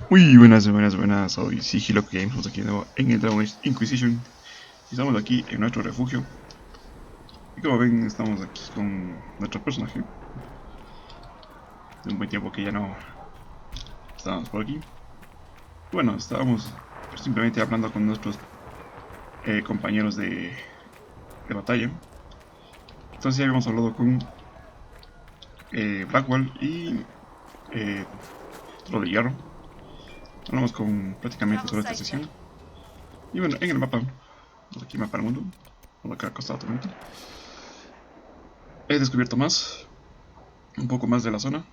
Muy buenas, soy Sigiloco Games, estamos aquí de nuevo en el Dragon Age Inquisition. Y estamos aquí en nuestro refugio. Y como ven, estamos aquí con nuestro personaje. De un buen tiempo que ya no estábamos por aquí. Bueno, estábamos simplemente hablando con nuestros compañeros de batalla. Entonces ya habíamos hablado con Blackwall y Troll de Hierro. Hablamos con prácticamente sobre esta sesión. Y bueno, en el mapa, aquí el mapa del mundo, por acá acostado también. He descubierto un poco más de la zona.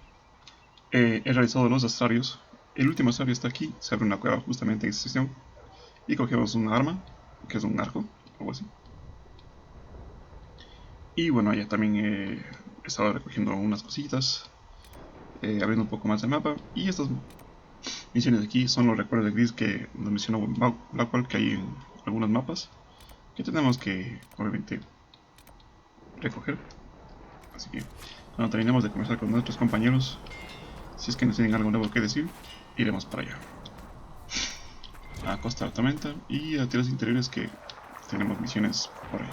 He realizado los astrarios. El último astrario está aquí, se abre una cueva justamente en esta sesión. Y cogemos un arma, que es un arco, algo así. Y bueno, ya también he estado recogiendo unas cositas, abriendo un poco más el mapa. Y estas misiones de aquí son los recuerdos de Gris que nos mencionó Blackwell, que hay en algunos mapas, que tenemos que, obviamente, recoger. Así que cuando terminemos de conversar con nuestros compañeros, si es que nos tienen algo nuevo que decir, iremos para allá. A Costa de la Tormenta y a tierras interiores que tenemos misiones por ahí.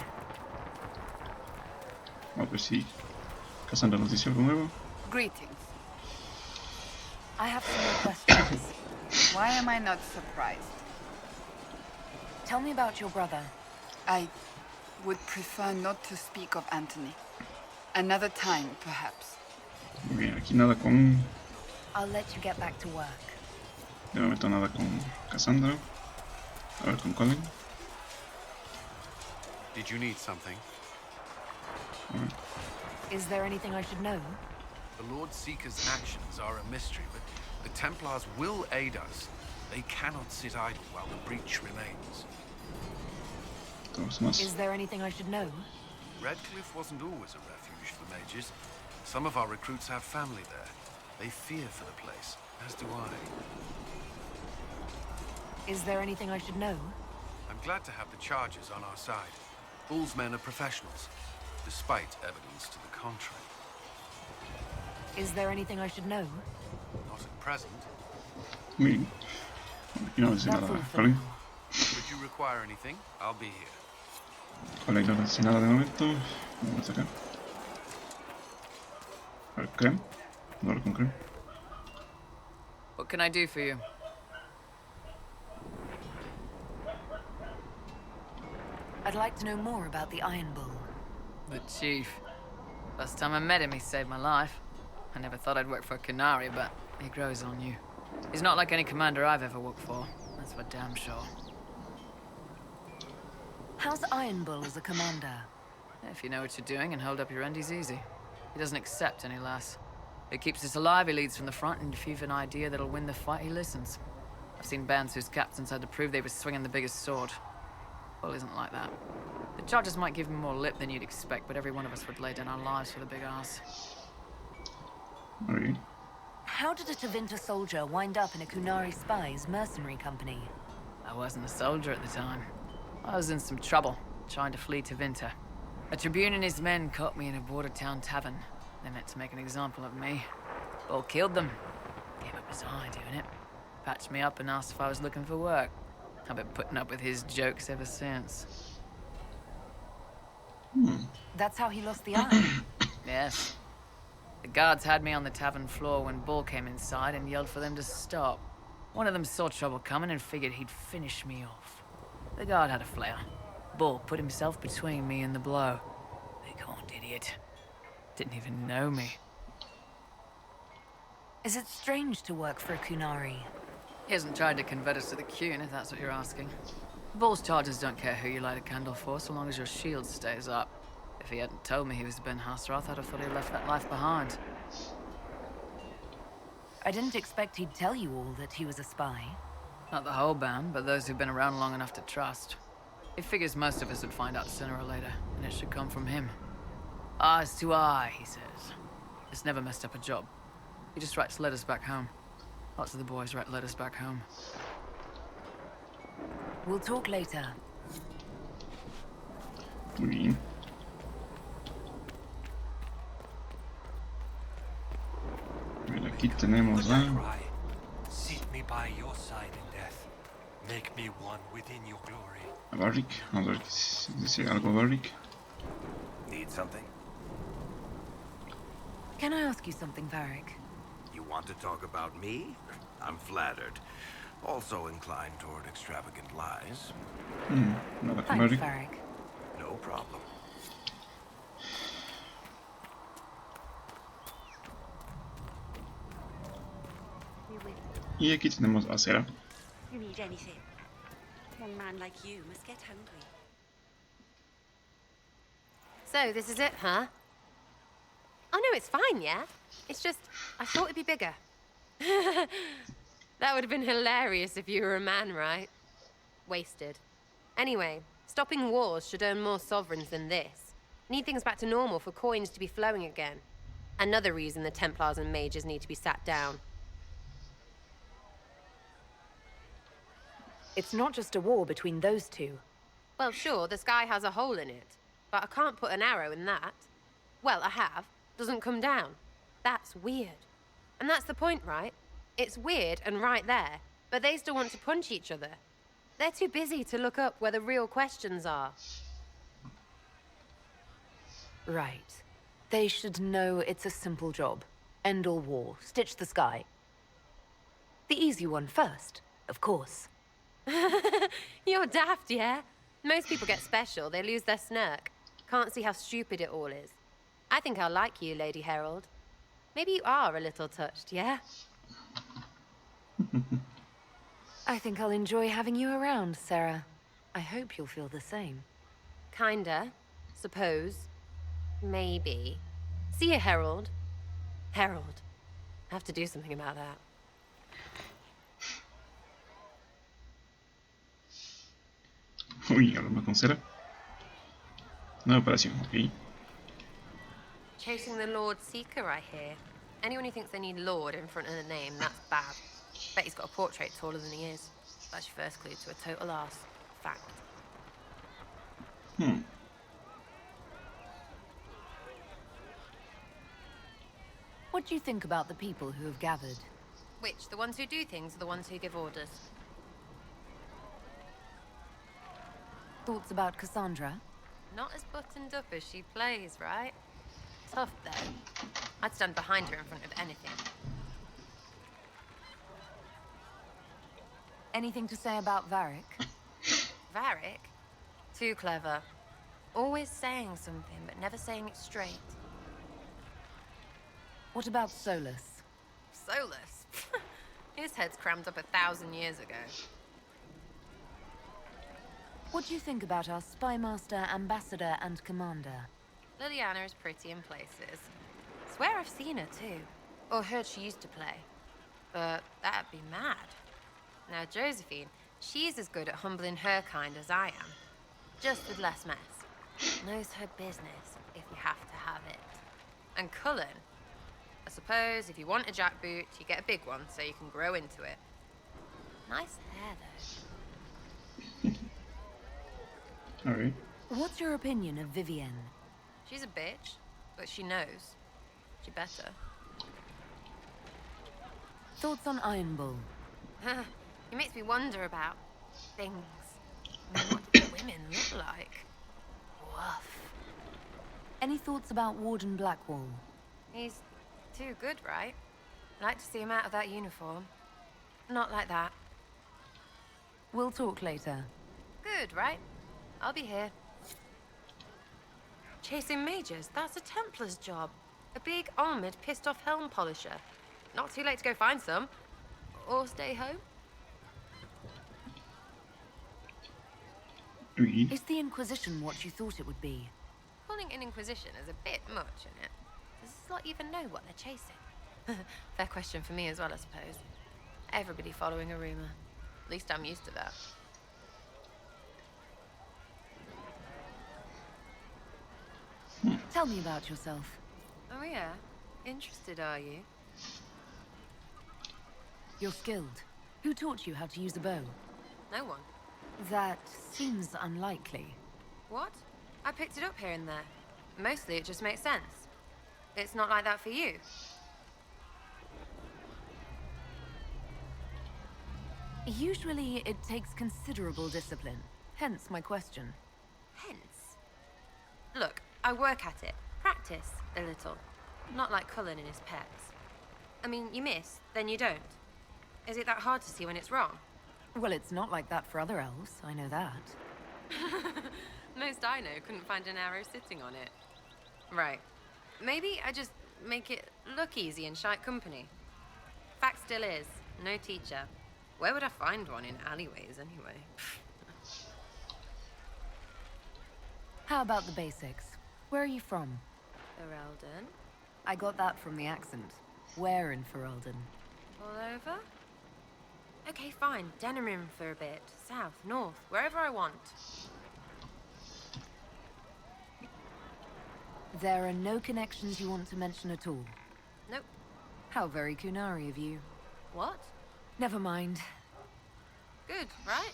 A ver si Cassandra nos dice algo nuevo. Greetings. I have some more questions. Why am I not surprised? Tell me about your brother. I would prefer not to speak of Anthony. Another time, perhaps. Muy bien, aquí nada con... I'll let you get back to work. De momento nada con Cassandra. A ver con Colin. Did you need something? Is there anything I should know? The Lord Seeker's actions are a mystery, but the Templars will aid us. They cannot sit idle while the breach remains. Todos más. Is there anything I should know? Redcliffe wasn't always a refuge for mages. Some of our recruits have family there. They fear for the place, as do I. Is there anything I should know? I'm glad to have the Chargers on our side. Bull's men are professionals, despite evidence to the contrary. Is there anything I should know? Not at present. Muy bien. Aquí no dice nada Colin. Should you require anything, I'll be here. Colin no dice nada de momento. Vamos a sacar. A ver, Creme. No hablo con Creme. What can I do for you? I'd like to know more about the Iron Bull. The chief. Last time I met him, he saved my life. I never thought I'd work for a Canary, but he grows on you. He's not like any commander I've ever worked for. That's for damn sure. How's Iron Bull as a commander? If you know what you're doing and hold up your end, he's easy. He doesn't accept any less. He keeps us alive, he leads from the front, and if you've an idea that'll win the fight, he listens. I've seen bands whose captains had to prove they were swinging the biggest sword. Bull isn't like that. The Chargers might give him more lip than you'd expect, but every one of us would lay down our lives for the big ass. Muy bien. How did a Tevinter soldier wind up in a Kunari spy's mercenary company? I wasn't a soldier at the time. I was in some trouble, trying to flee to Vinter. A Tribune and his men caught me in a border town tavern. They meant to make an example of me. Bull killed them. Gave up his eye doing it. Patched me up and asked if I was looking for work. I've been putting up with his jokes ever since. That's how he lost the eye. Yes. The guards had me on the tavern floor when Bull came inside and yelled for them to stop. One of them saw trouble coming and figured he'd finish me off. The guard had a flare. Bull put himself between me and the blow. Big horned idiot. Didn't even know me. Is it strange to work for a Kunari? He hasn't tried to convert us to the Qun, if that's what you're asking. Bull's Chargers don't care who you light a candle for, so long as your shield stays up. If he hadn't told me he was Ben Hasroth, I'd have thought he'd left that life behind. I didn't expect he'd tell you all that he was a spy. Not the whole band, but those who've been around long enough to trust. He figures most of us would find out sooner or later, and it should come from him. Eyes to eye, he says. It's never messed up a job. He just writes letters back home. Lots of the boys write letters back home. We'll talk later. Muy bien. Bien, aquí tenemos a... by your side in death. Make me one within your glory. Varric, vamos a ver si dice algo Varric. Need something? Can I ask you something, Varric? You want to talk about me? I'm flattered. Also inclined toward extravagant lies. Nada con Thanks, Varric. Varric. No problem. Y aquí tenemos a Cera. You need anything? One man like you must get hungry. So, this is it, huh? Oh, no, it's fine, yeah? It's just, I thought it'd be bigger. That would have been hilarious if you were a man, right? Wasted. Anyway, stopping wars should earn more sovereigns than this. Need things back to normal for coins to be flowing again. Another reason the Templars and mages need to be sat down. It's not just a war between those two. Well, sure, the sky has a hole in it. But I can't put an arrow in that. Well, I have. Doesn't come down. That's weird. And that's the point, right? It's weird and right there, but they still want to punch each other. They're too busy to look up where the real questions are. Right. They should know it's a simple job. End all war. Stitch the sky. The easy one first, of course. You're daft, yeah? Most people get special. They lose their snark. Can't see how stupid it all is. I think I'll like you, Lady Herald. Maybe you are a little touched, yeah? I think I'll enjoy having you around, Sarah. I hope you'll feel the same. Kinda. Suppose. Maybe. See you, Herald. Herald. I have to do something about that. Uy, hablamos con Cera. Nueva operación, ok. Chasing the Lord Seeker, I hear. Anyone who thinks they need Lord in front of the name, that's bad. Bet he's got a portrait taller than he is. That's your first clue to a total arse. Fact. What do you think about the people who have gathered? Which? The ones who do things or the ones who give orders? Thoughts about Cassandra? Not as buttoned up as she plays, right? Tough, though. I'd stand behind her in front of anything. Anything to say about Varric? Varric? Too clever. Always saying something, but never saying it straight. What about Solus? Solus? His head's crammed up 1,000 years ago. What do you think about our spymaster, ambassador, and commander? Liliana is pretty in places. Swear I've seen her too. Or heard she used to play. But that'd be mad. Now Josephine, she's as good at humbling her kind as I am. Just with less mess. Knows her business, if you have to have it. And Cullen, I suppose if you want a jackboot, you get a big one so you can grow into it. Nice hair though. Alright. What's your opinion of Vivienne? She's a bitch, but she knows. She better. Thoughts on Iron Bull? It makes me wonder about things. I mean, what do the women look like? Woof. Any thoughts about Warden Blackwall? He's too good, right? I'd like to see him out of that uniform. Not like that. We'll talk later. Good, right? I'll be here. Chasing mages, that's a Templar's job. A big, armored, pissed-off helm polisher. Not too late to go find some. Or stay home. Oui. Is the Inquisition what you thought it would be? Calling an Inquisition is a bit much, isn't it? Does this lot even know what they're chasing? Fair question for me as well, I suppose. Everybody following a rumor. At least I'm used to that. Tell me about yourself. Oh yeah? Interested, are you? You're skilled. Who taught you how to use a bow? No one. That seems unlikely. What? I picked it up here and there. Mostly it just makes sense. It's not like that for you. Usually, it takes considerable discipline. Hence my question. Hence. Look, I work at it. Practice a little. Not like Cullen and his pets. I mean, you miss, then you don't. Is it that hard to see when it's wrong? Well, it's not like that for other elves, I know that. Most I know couldn't find an arrow sitting on it. Right. Maybe I just make it look easy in shite company. Fact still is, no teacher. Where would I find one in alleyways anyway? How about the basics? Where are you from? Ferelden? I got that from the accent. Where in Ferelden? All over? Okay, fine. Denerim for a bit. South, north, wherever I want. There are no connections you want to mention at all. Nope. How very Kunari of you. What? Never mind. Good, right?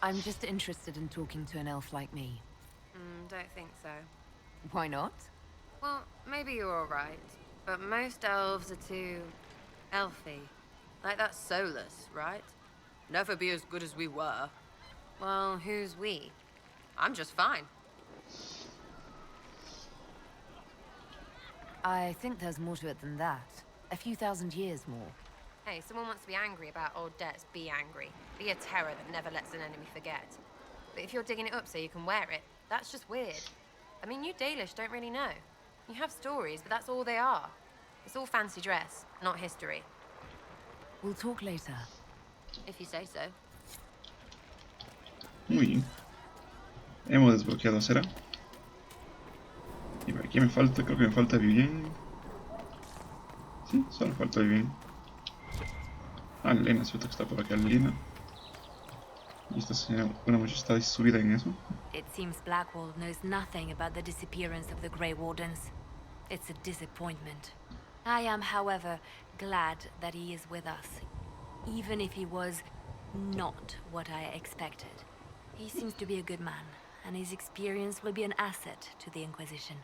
I'm just interested in talking to an elf like me. Don't think so. Why not? Well, maybe you're alright, but most elves are too... elfy. Like that Solus, right? Never be as good as we were. Well, who's we? I'm just fine. I think there's more to it than that. A few thousand years more. Hey, someone wants to be angry about old debts, be angry. Be a terror that never lets an enemy forget. But if you're digging it up so you can wear it, that's just weird. I mean, you Dalish don't really know. You have stories, but that's all they are. It's all fancy dress, not history. We'll talk later. If you say so. Muy bien. Hemos desbloqueado a Cera. Y por aquí me falta, creo que me falta Vivien. Sí, solo falta Vivien. Ah, Lena, cierto que está por acá Lena. Y esta señora, una muchacha está subida en eso. It seems Blackwall knows nothing about the disappearance of the Grey Wardens. It's a disappointment. I am, however, glad that he is with us, even if he was not what I expected. He seems to be a good man, and his experience will be an asset to the Inquisition.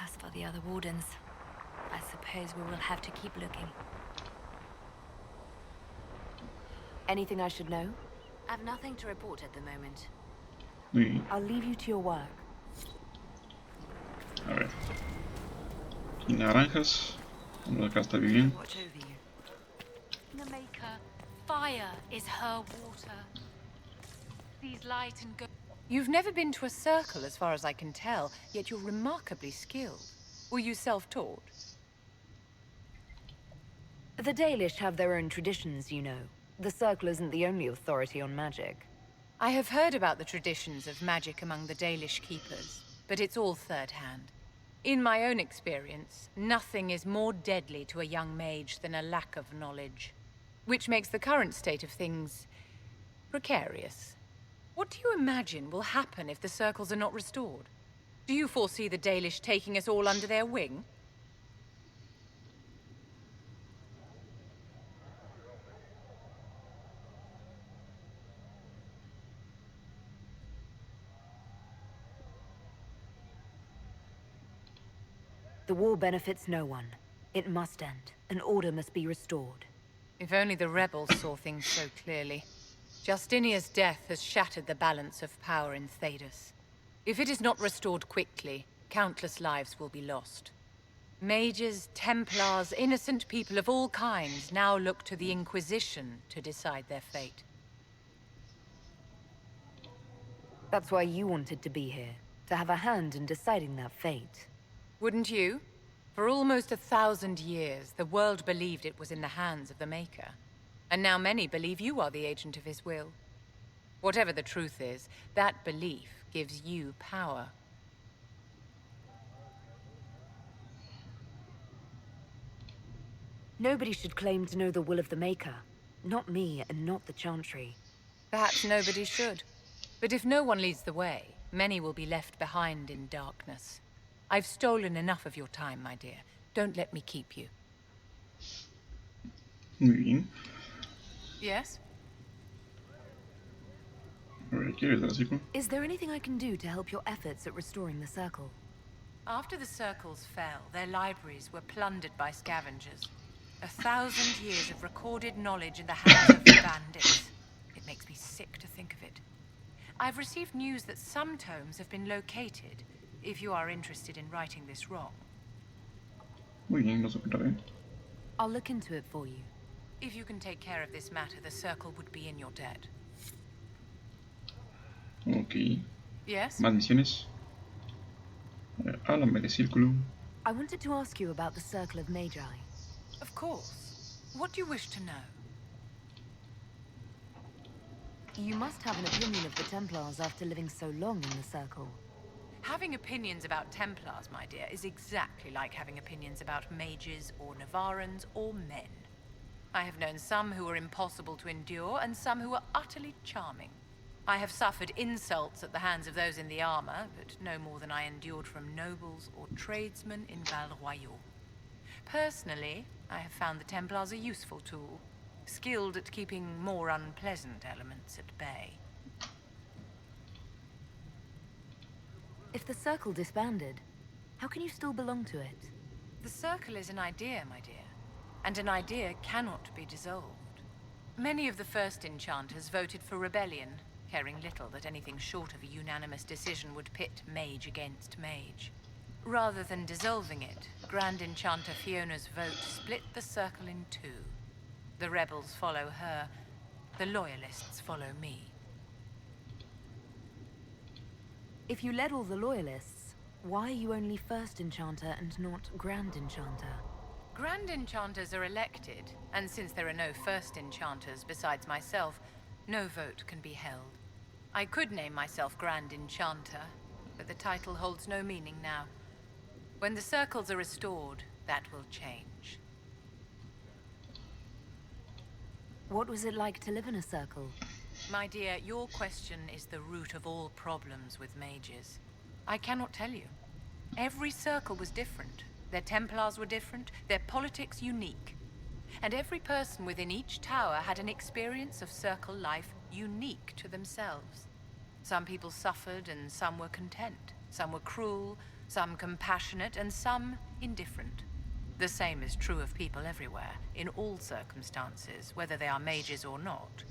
As for the other Wardens, I suppose we will have to keep looking. Anything I should know? I've nothing to report at the moment. Muy bien. I'll leave you to your work. A ver. Aquí naranjas. Vamos, acá está Vivien. Watch over you. The Maker, fire is her water. These light and go. You've never been to a circle, as far as I can tell, yet you're remarkably skilled. Were you self-taught? The Dalish have their own traditions, you know. The Circle isn't the only authority on magic. I have heard about the traditions of magic among the Dalish keepers, but it's all third-hand. In my own experience, nothing is more deadly to a young mage than a lack of knowledge, which makes the current state of things precarious. What do you imagine will happen if the circles are not restored? Do you foresee the Dalish taking us all under their wing? The war benefits no one. It must end, and order must be restored. If only the rebels saw things so clearly. Justinia's death has shattered the balance of power in Thedas. If it is not restored quickly, countless lives will be lost. Mages, Templars, innocent people of all kinds now look to the Inquisition to decide their fate. That's why you wanted to be here, to have a hand in deciding that fate. Wouldn't you? For almost 1,000 years, the world believed it was in the hands of the Maker. And now many believe you are the agent of his will. Whatever the truth is, that belief gives you power. Nobody should claim to know the will of the Maker. Not me, and not the Chantry. Perhaps nobody should. But if no one leads the way, many will be left behind in darkness. I've stolen enough of your time, my dear. Don't let me keep you. Muy bien. Yes? A ver, ¿quieres el ciclo? Is there anything I can do to help your efforts at restoring the Circle? After the circles fell, their libraries were plundered by scavengers. 1,000 years of recorded knowledge in the hands of bandits. It makes me sick to think of it. I've received news that some tomes have been located, if you are interested in righting this wrong. Muy bien, lo superaré. I'll look into it for you. If you can take care of this matter, the Circle would be in your debt. Ok. Yes? Más misiones. Háblame de Círculo. I wanted to ask you about the Circle of Magi. Of course. What do you wish to know? You must have an opinion of the Templars after living so long in the Circle. Having opinions about Templars, my dear, is exactly like having opinions about mages or Navarrans or men. I have known some who were impossible to endure and some who were utterly charming. I have suffered insults at the hands of those in the armor, but no more than I endured from nobles or tradesmen in Val Royal. Personally, I have found the Templars a useful tool, skilled at keeping more unpleasant elements at bay. If the Circle disbanded, how can you still belong to it? The Circle is an idea, my dear, and an idea cannot be dissolved. Many of the first enchanters voted for rebellion, caring little that anything short of a unanimous decision would pit mage against mage. Rather than dissolving it, Grand Enchanter Fiona's vote split the Circle in two. The rebels follow her, the loyalists follow me. If you led all the Loyalists, why are you only First Enchanter and not Grand Enchanter? Grand Enchanters are elected, and since there are no First Enchanters besides myself, no vote can be held. I could name myself Grand Enchanter, but the title holds no meaning now. When the circles are restored, that will change. What was it like to live in a circle? My dear, your question is the root of all problems with mages. I cannot tell you. Every circle was different. Their Templars were different, their politics unique. And every person within each tower had an experience of circle life unique to themselves. Some people suffered and some were content. Some were cruel, some compassionate, and some indifferent. The same is true of people everywhere, in all circumstances, whether they are mages or not.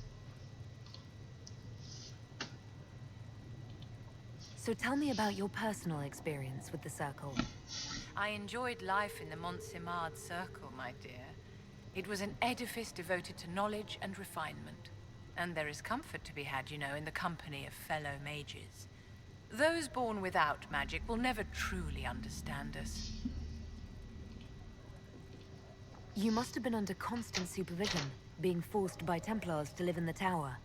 So tell me about your personal experience with the Circle. I enjoyed life in the Montsimard Circle, my dear. It was an edifice devoted to knowledge and refinement. And there is comfort to be had, you know, in the company of fellow mages. Those born without magic will never truly understand us. You must have been under constant supervision, being forced by Templars to live in the tower.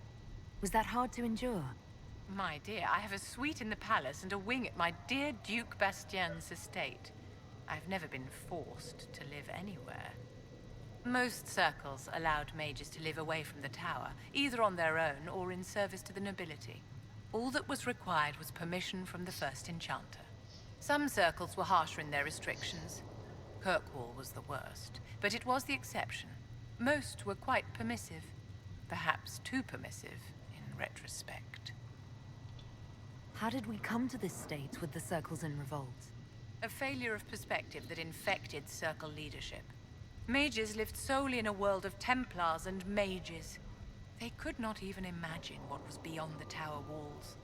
Was that hard to endure? My dear, I have a suite in the palace and a wing at my dear Duke Bastien's estate. I've never been forced to live anywhere. Most circles allowed mages to live away from the tower, either on their own or in service to the nobility. All that was required was permission from the first enchanter. Some circles were harsher in their restrictions. Kirkwall was the worst, but it was the exception. Most were quite permissive, perhaps too permissive in retrospect. How did we come to this state with the circles in revolt? A failure of perspective that infected circle leadership. Mages lived solely in a world of Templars and mages. They could not even imagine what was beyond the tower walls.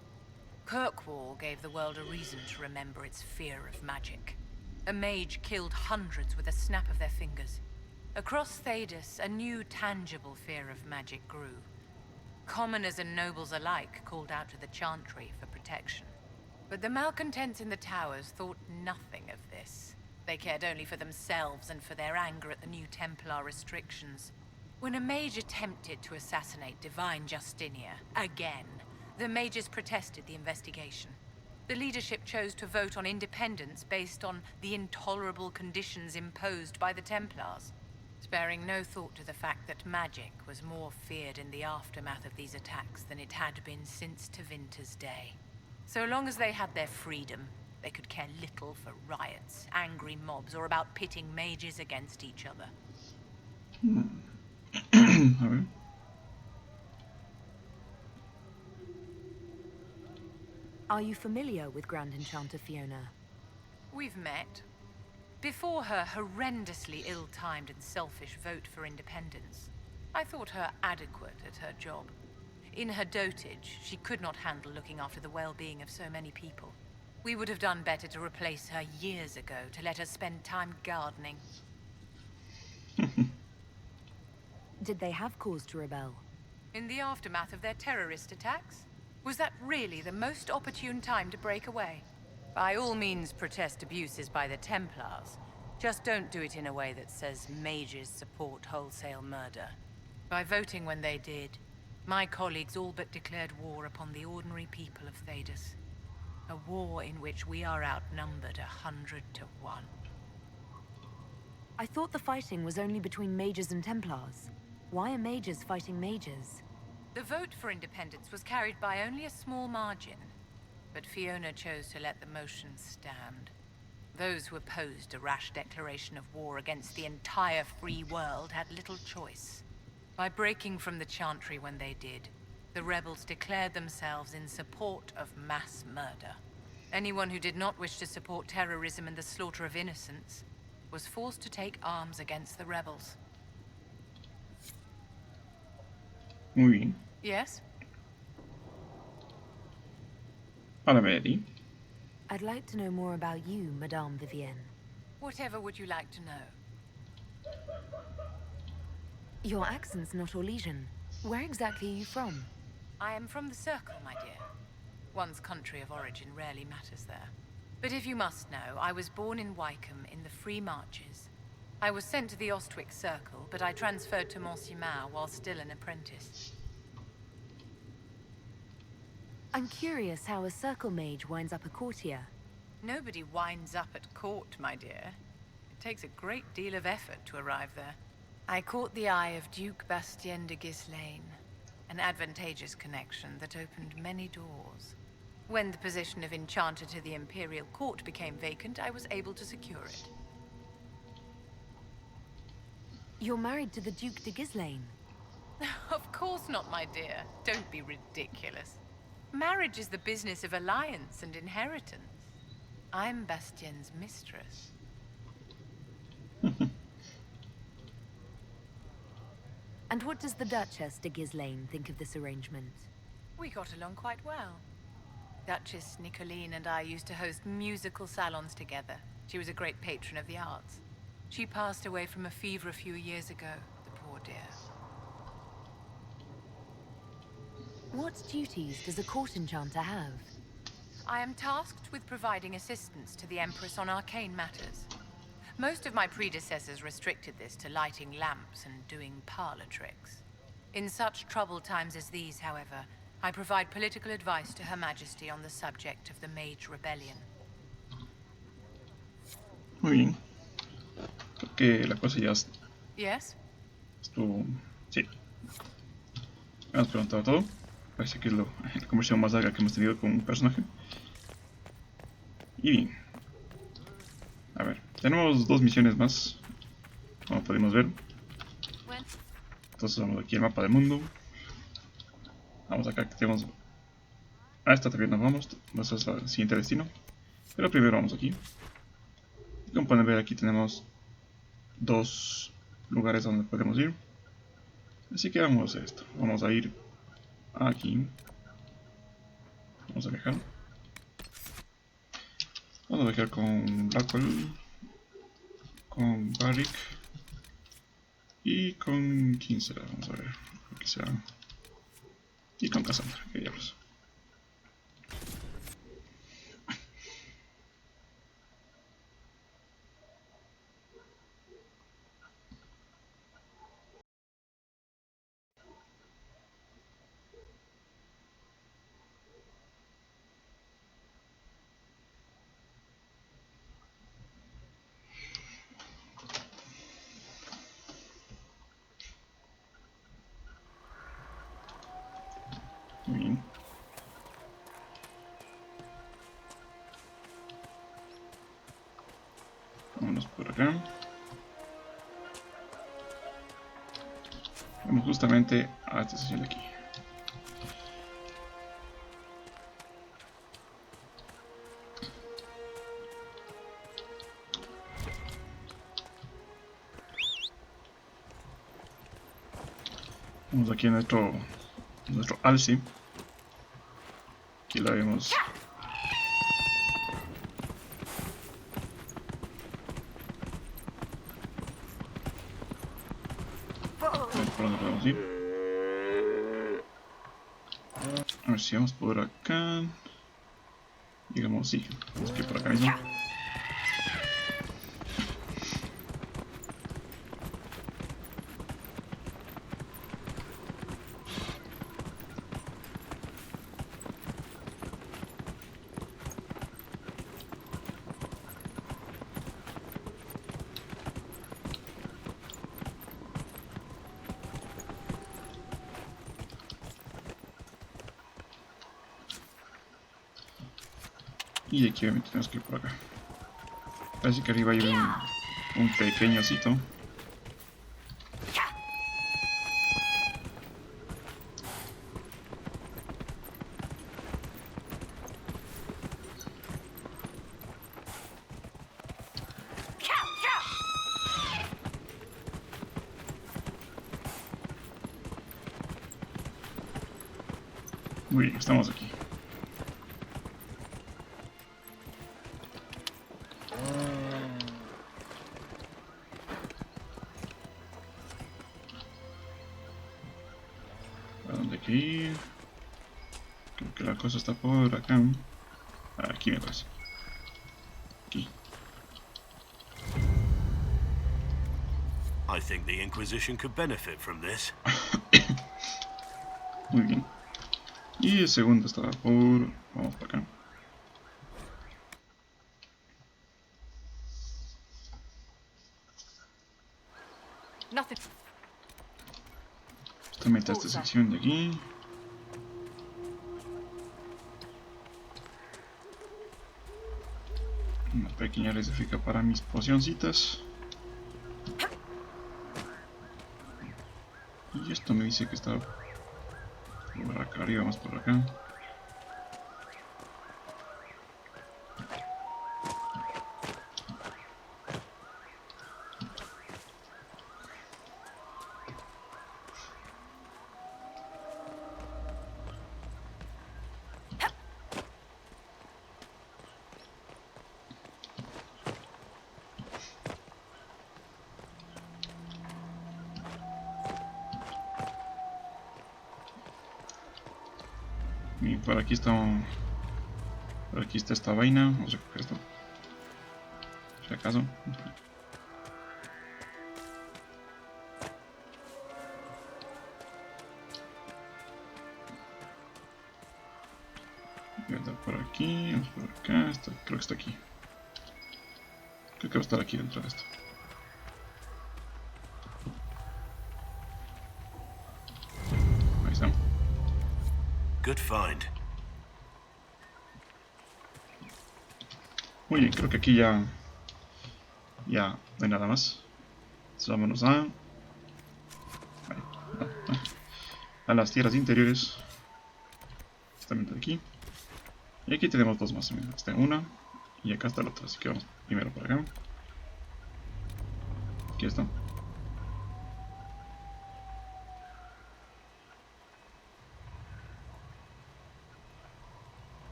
Kirkwall gave the world a reason to remember its fear of magic. A mage killed hundreds with a snap of their fingers. Across Thedas, a new tangible fear of magic grew. Commoners and nobles alike called out to the Chantry for protection. But the malcontents in the towers thought nothing of this. They cared only for themselves and for their anger at the new Templar restrictions. When a mage attempted to assassinate Divine Justinia, again, the mages protested the investigation. The leadership chose to vote on independence based on the intolerable conditions imposed by the Templars, sparing no thought to the fact that magic was more feared in the aftermath of these attacks than it had been since Tevinter's day. So long as they had their freedom, they could care little for riots, angry mobs, or about pitting mages against each other. A ver. Are you familiar with Grand Enchanter Fiona? We've met. Before her horrendously ill-timed and selfish vote for independence, I thought her adequate at her job. In her dotage, she could not handle looking after the well-being of so many people. We would have done better to replace her years ago, to let her spend time gardening. Did they have cause to rebel? In the aftermath of their terrorist attacks? Was that really the most opportune time to break away? By all means, protest abuses by the Templars. Just don't do it in a way that says mages support wholesale murder. By voting when they did, my colleagues all but declared war upon the ordinary people of Thedas. A war in which we are outnumbered 100 to 1. I thought the fighting was only between mages and Templars. Why are mages fighting mages? The vote for independence was carried by only a small margin, but Fiona chose to let the motion stand. Those who opposed a rash declaration of war against the entire free world had little choice. By breaking from the Chantry when they did, the rebels declared themselves in support of mass murder. Anyone who did not wish to support terrorism and the slaughter of innocents was forced to take arms against the rebels. Muy bien. Yes? Ahora Mary. I'd like to know more about you, Madame Vivienne. Whatever would you like to know? Your accent's not Orlesian. Where exactly are you from? I am from the Circle, my dear. One's country of origin rarely matters there. But if you must know, I was born in Wycombe in the Free Marches. I was sent to the Ostwick Circle, but I transferred to Monsignor while still an apprentice. I'm curious how a circle mage winds up a courtier. Nobody winds up at court, my dear. It takes a great deal of effort to arrive there. I caught the eye of Duke Bastien de Ghislaine, an advantageous connection that opened many doors. When the position of Enchanter to the Imperial Court became vacant, I was able to secure it. You're married to the Duke de Ghislaine? Of course not, my dear. Don't be ridiculous. Marriage is the business of alliance and inheritance. I'm Bastien's mistress. And what does the Duchess de Ghislaine think of this arrangement? We got along quite well. Duchess Nicoline and I used to host musical salons together. She was a great patron of the arts. She passed away from a fever a few years ago, the poor dear. What duties does a court enchanter have? I am tasked with providing assistance to the Empress on arcane matters. Most of my predecessors restricted this to lighting lamps and doing parlor tricks. In such troubled times as these, however, I provide political advice to Her Majesty on the subject of the Mage Rebellion. Muy bien. Creo que la cosa ya Yes? estuvo... Sí. Hemos preguntado todo. Parece que es la conversación más larga que hemos tenido con un personaje. Y bien. A ver, tenemos dos misiones más, como podemos ver. Entonces vamos aquí al mapa del mundo. Vamos acá que tenemos... A esta también nos vamos. Ese es el siguiente destino. Pero primero vamos aquí. Como pueden ver, aquí tenemos dos lugares donde podemos ir. Así que vamos a hacer esto. Vamos a ir aquí. Vamos a viajar. Vamos a viajar con Blackwell, con Barrick y con 15. Vamos a ver. Aquí será. Y con Cassandra. ¿Qué diablos? Bien. Vámonos por acá. Vamos justamente a esta sesión de aquí. Vamos aquí a nuestro alce. Aquí la vemos. ¿Por dónde podemos ir? A ver si vamos por acá. Digamos, sí. Vamos que por acá mismo. Y aquí obviamente tenemos que ir por acá. Parece que arriba hay un pequeño osito. Muy bien, estamos aquí. ¿A dónde hay que ir? Creo que la cosa está por acá. Aquí me parece. Aquí. I think the Inquisition could benefit from this. Muy bien. Y el segundo está por... Vamos por acá. Justamente esta sección de aquí. Una pequeña receta para mis pocioncitas. Y esto me dice que está por acá arriba, vamos por acá. Y por aquí está esta vaina. Vamos a recoger esto, si acaso. Voy a andar por aquí, vamos por acá. Creo que está aquí. Creo que va a estar aquí dentro de esto. Ahí está. Good find. Muy bien, creo que aquí ya no hay nada más. Entonces vámonos a las tierras interiores. Justamente aquí. Y aquí tenemos dos más. Mira, está una y acá está la otra. Así que vamos primero por acá. Aquí está.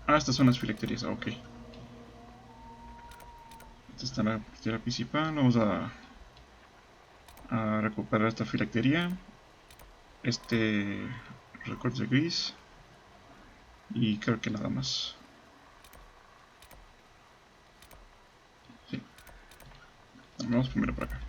Estas son las filacterias, ok. Esta está la filactería principal. Vamos a recuperar esta filactería. Este recorte gris. Y creo que nada más. Sí. Vamos primero por acá.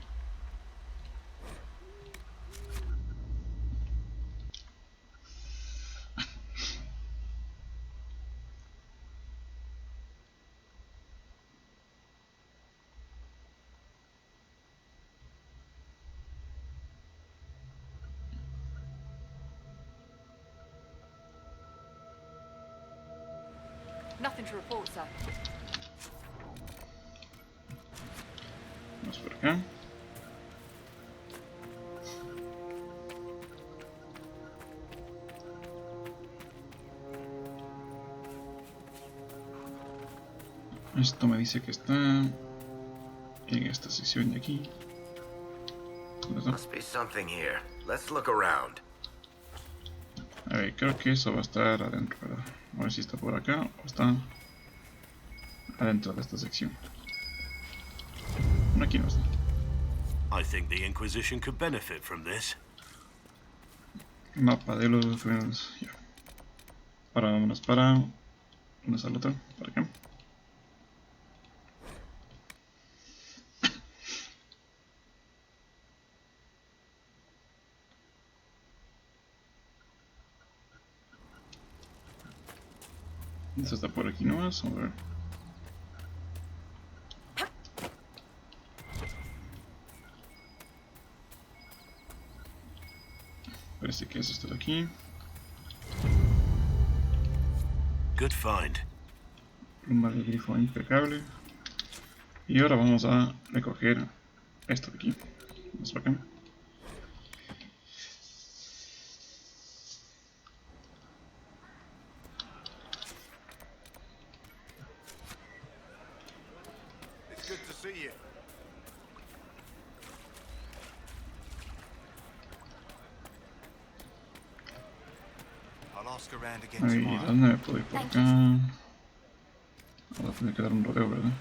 Nothing to report, sir. Vamos por acá. Esto me dice que está en esta sección de aquí. Must be something here. Let's look around. A ver, creo que eso va a estar adentro, ¿verdad? A ver si está por acá o está adentro de esta sección. Aquí no está. I think the Inquisition could benefit from this. Mapa de los ruinos. Ya. Para vámonos para. ¿Dónde está el otro? Para acá. Eso está por aquí nomás, vamos a ver. Parece que eso está de aquí. Good find. Pluma de grifo impecable. Y ahora vamos a recoger esto de aquí. Vamos para acá. It's good to see you. I'll ask around again Ahí, tomorrow. ¿dónde me puedo ir por acá? Ahora tiene que dar un rodeo, ¿verdad?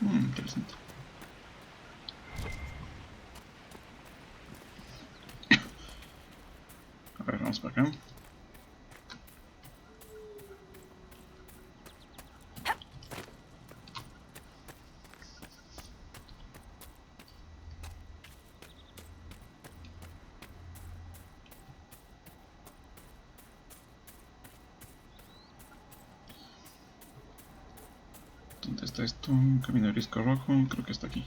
Interesante. A ver, vamos para acá. ¿Dónde está esto? Camino de risco rojo, creo que está aquí.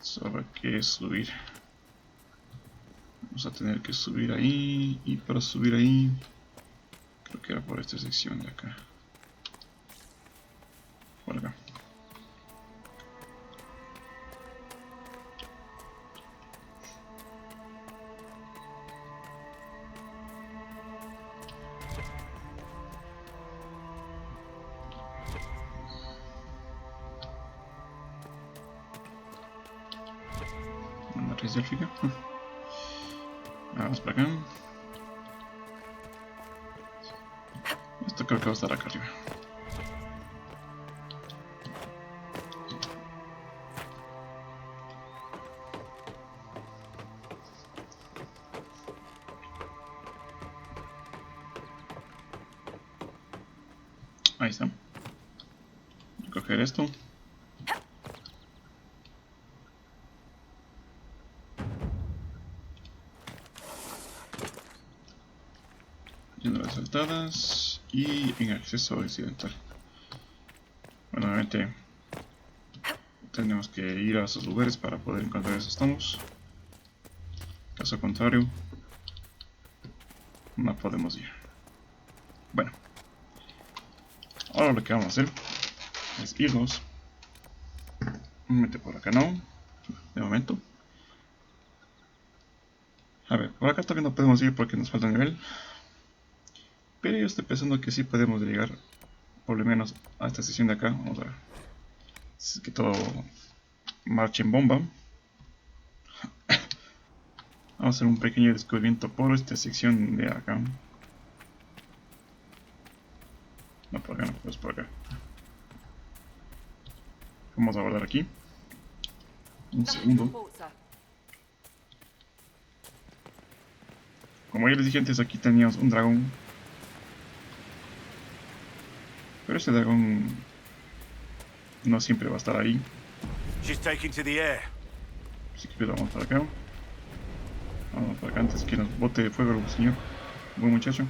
Solo hay que subir. Vamos a tener que subir ahí. Y para subir ahí, creo que era por esta sección de acá. Por acá. Desértica. Vamos para acá. Esto creo que va a estar acá arriba. Ahí está. Voy a coger esto. Saltadas y en acceso occidental. Bueno, obviamente tenemos que ir a esos lugares para poder encontrar esos tomos. Caso contrario, no podemos ir. Bueno, ahora lo que vamos a hacer es irnos. Mete por acá, no, de momento. A ver, por acá todavía no podemos ir porque nos falta un nivel. Pero yo estoy pensando que sí podemos llegar por lo menos a esta sección de acá. Vamos a ver si es que todo marcha en bomba. Vamos a hacer un pequeño descubrimiento por esta sección de acá. No, por acá no, pues por acá. Vamos a guardar aquí. Un segundo. Como ya les dije antes, aquí teníamos un dragón. Pero este dragón no siempre va a estar ahí. She's taking to the air. Así que vamos para acá. Vamos para acá antes que nos bote de fuego el señor. Buen muchacho.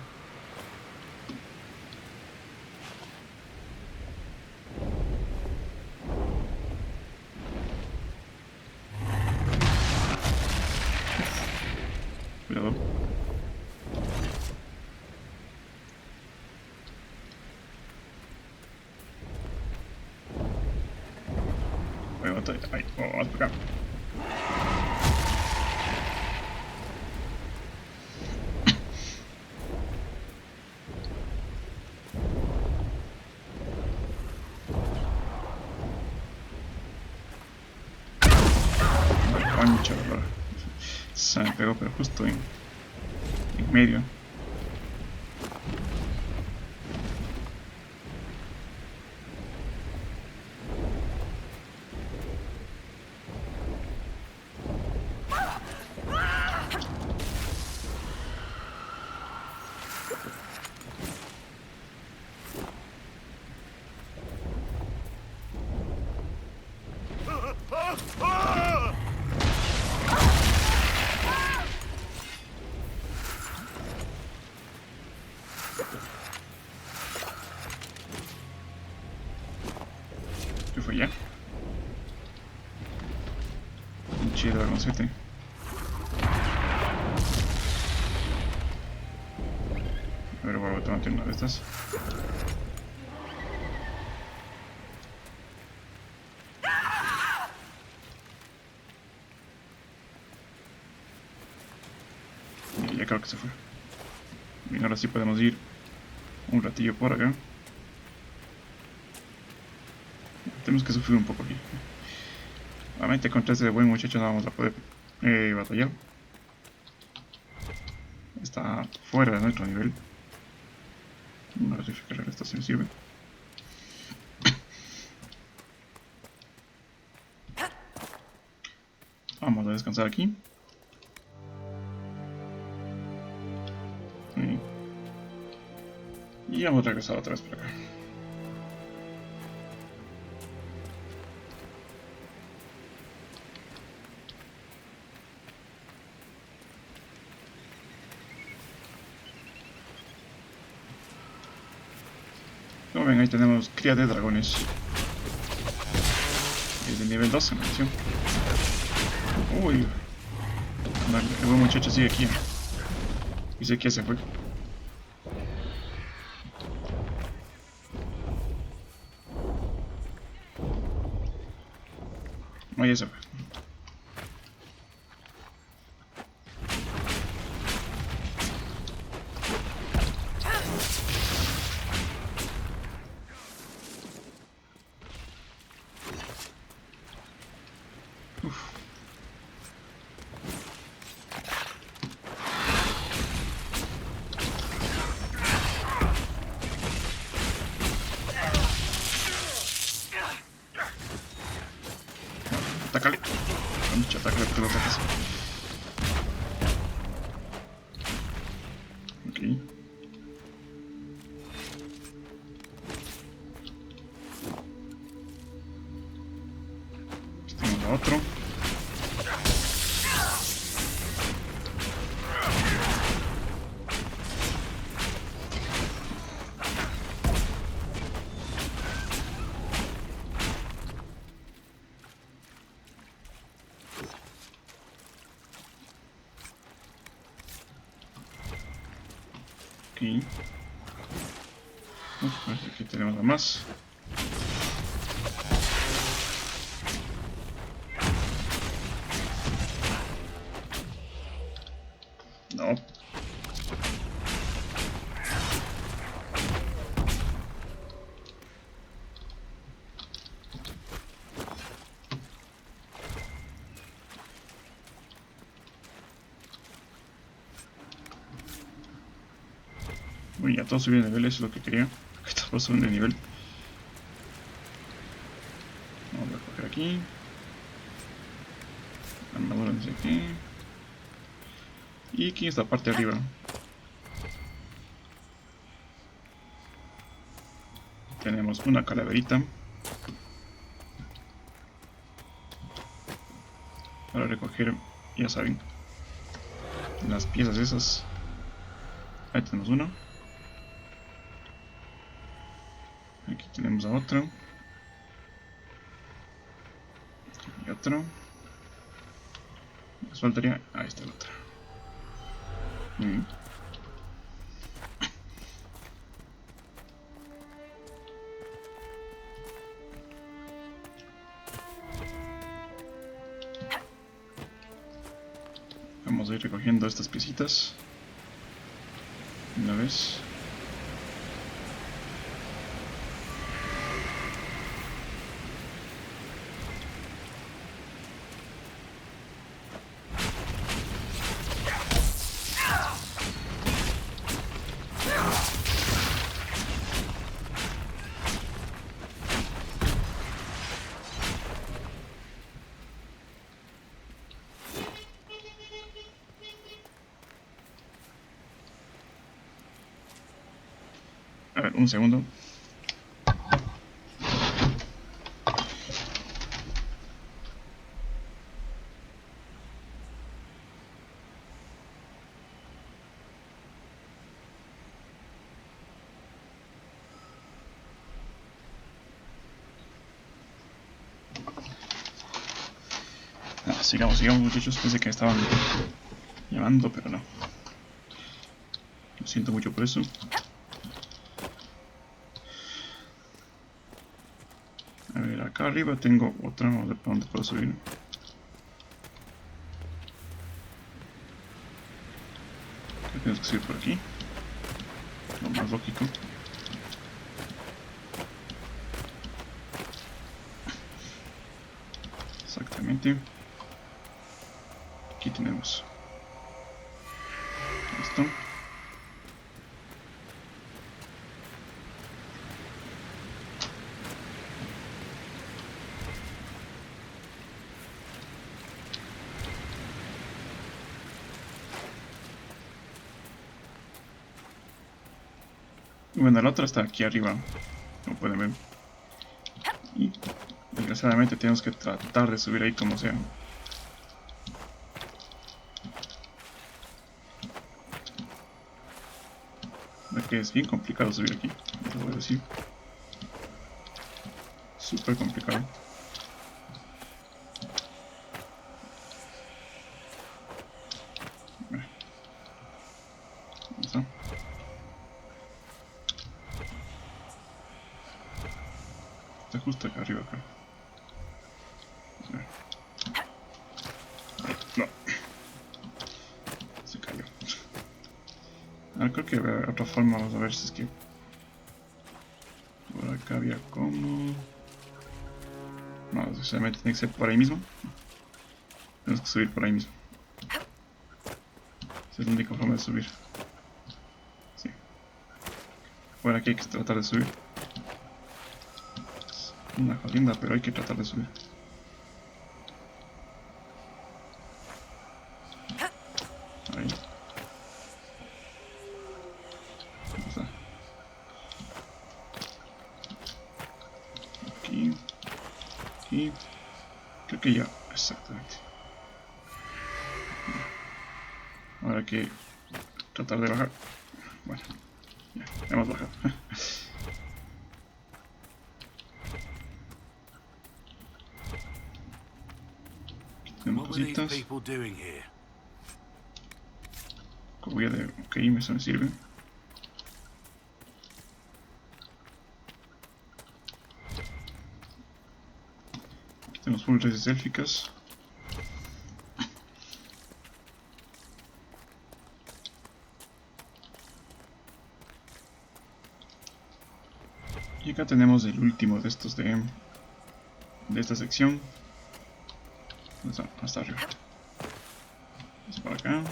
Cuidado. Ahí, vamos para acá. Concha, ¿verdad? Se me pegó, pero justo en medio. ¿Qué fue ya? Un chido dragoncete. A ver, voy a tomar una de estas. Y ya creo que se fue. Bien, ahora sí podemos ir un ratillo por acá. Tenemos que sufrir un poco aquí. Obviamente contra este buen muchacho no vamos a poder batallar. Está fuera de nuestro nivel. No sé qué esta se sirve. Vamos a descansar aquí. Y vamos a regresar otra vez por acá. Como ven, ahí tenemos cría de dragones. Es de nivel 12, me pareció. Uy. El buen muchacho sigue aquí. Dice que se fue. No, ya se fue. Atácale. Concha, atácale porque lo atacas. Ok. Aquí tenemos a otro. Aquí. Parece que tenemos a más. No. Uy, ya todos subieron de nivel, eso es lo que quería. Que todos suben de nivel. Vamos a coger aquí. Armadura desde aquí. Y aquí está la parte de arriba. Tenemos una calaverita. Para recoger, ya saben, las piezas esas. Ahí tenemos uno. Aquí tenemos a otro. Y otro. Nos faltaría. Ahí está el otro. Muy bien. Vamos a ir recogiendo estas piecitas. Una vez. un segundo. Sigamos muchachos, pensé que estaban llamando, pero no. Lo siento mucho por eso. A ver, acá arriba tengo otra, vamos a ver por dónde puedo subir. Tenemos que subir por aquí, lo más lógico. Exactamente. Aquí tenemos esto. Bueno, la otra está aquí arriba, como pueden ver. Y desgraciadamente tenemos que tratar de subir ahí como sea. Que es bien complicado subir aquí, te voy a decir. Súper complicado. Eso. Está justo acá arriba acá. No. Se cayó. Ah, creo que de otra forma, vamos a ver si es que por acá había como... No, solamente tiene que ser por ahí mismo. Tenemos que subir por ahí mismo. Esa es la única forma de subir. Sí. Por aquí hay que tratar de subir. Es una jodienda, pero hay que tratar de subir. Ahí. Aquí. Creo que ya, exactamente. Ahora hay que tratar de bajar. Bueno, ya hemos bajado. Aquí tenemos cositas. Copia de... Ok, eso me sirve. Tenemos full redes élficas. Y acá tenemos el último de estos de esta sección. Hasta arriba. Es para acá.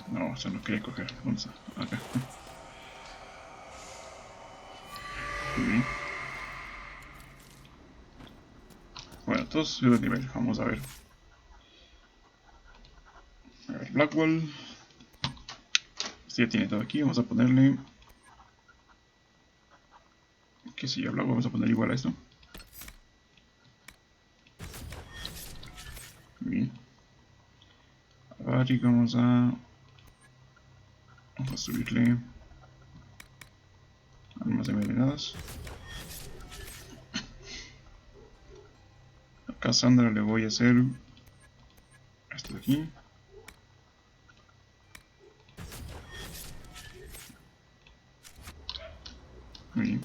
No, eso no quería coger. Vamos acá. Muy bien. Bueno, todos subieron de nivel. Vamos a ver. A ver, Blackwall. Este ya tiene todo aquí. Vamos a ponerle... ¿Qué sé yo? Blackwall. Vamos a poner igual a esto. Muy bien. Ahora vamos a subirle armas envenenadas. A Cassandra le voy a hacer esto de aquí. Muy bien.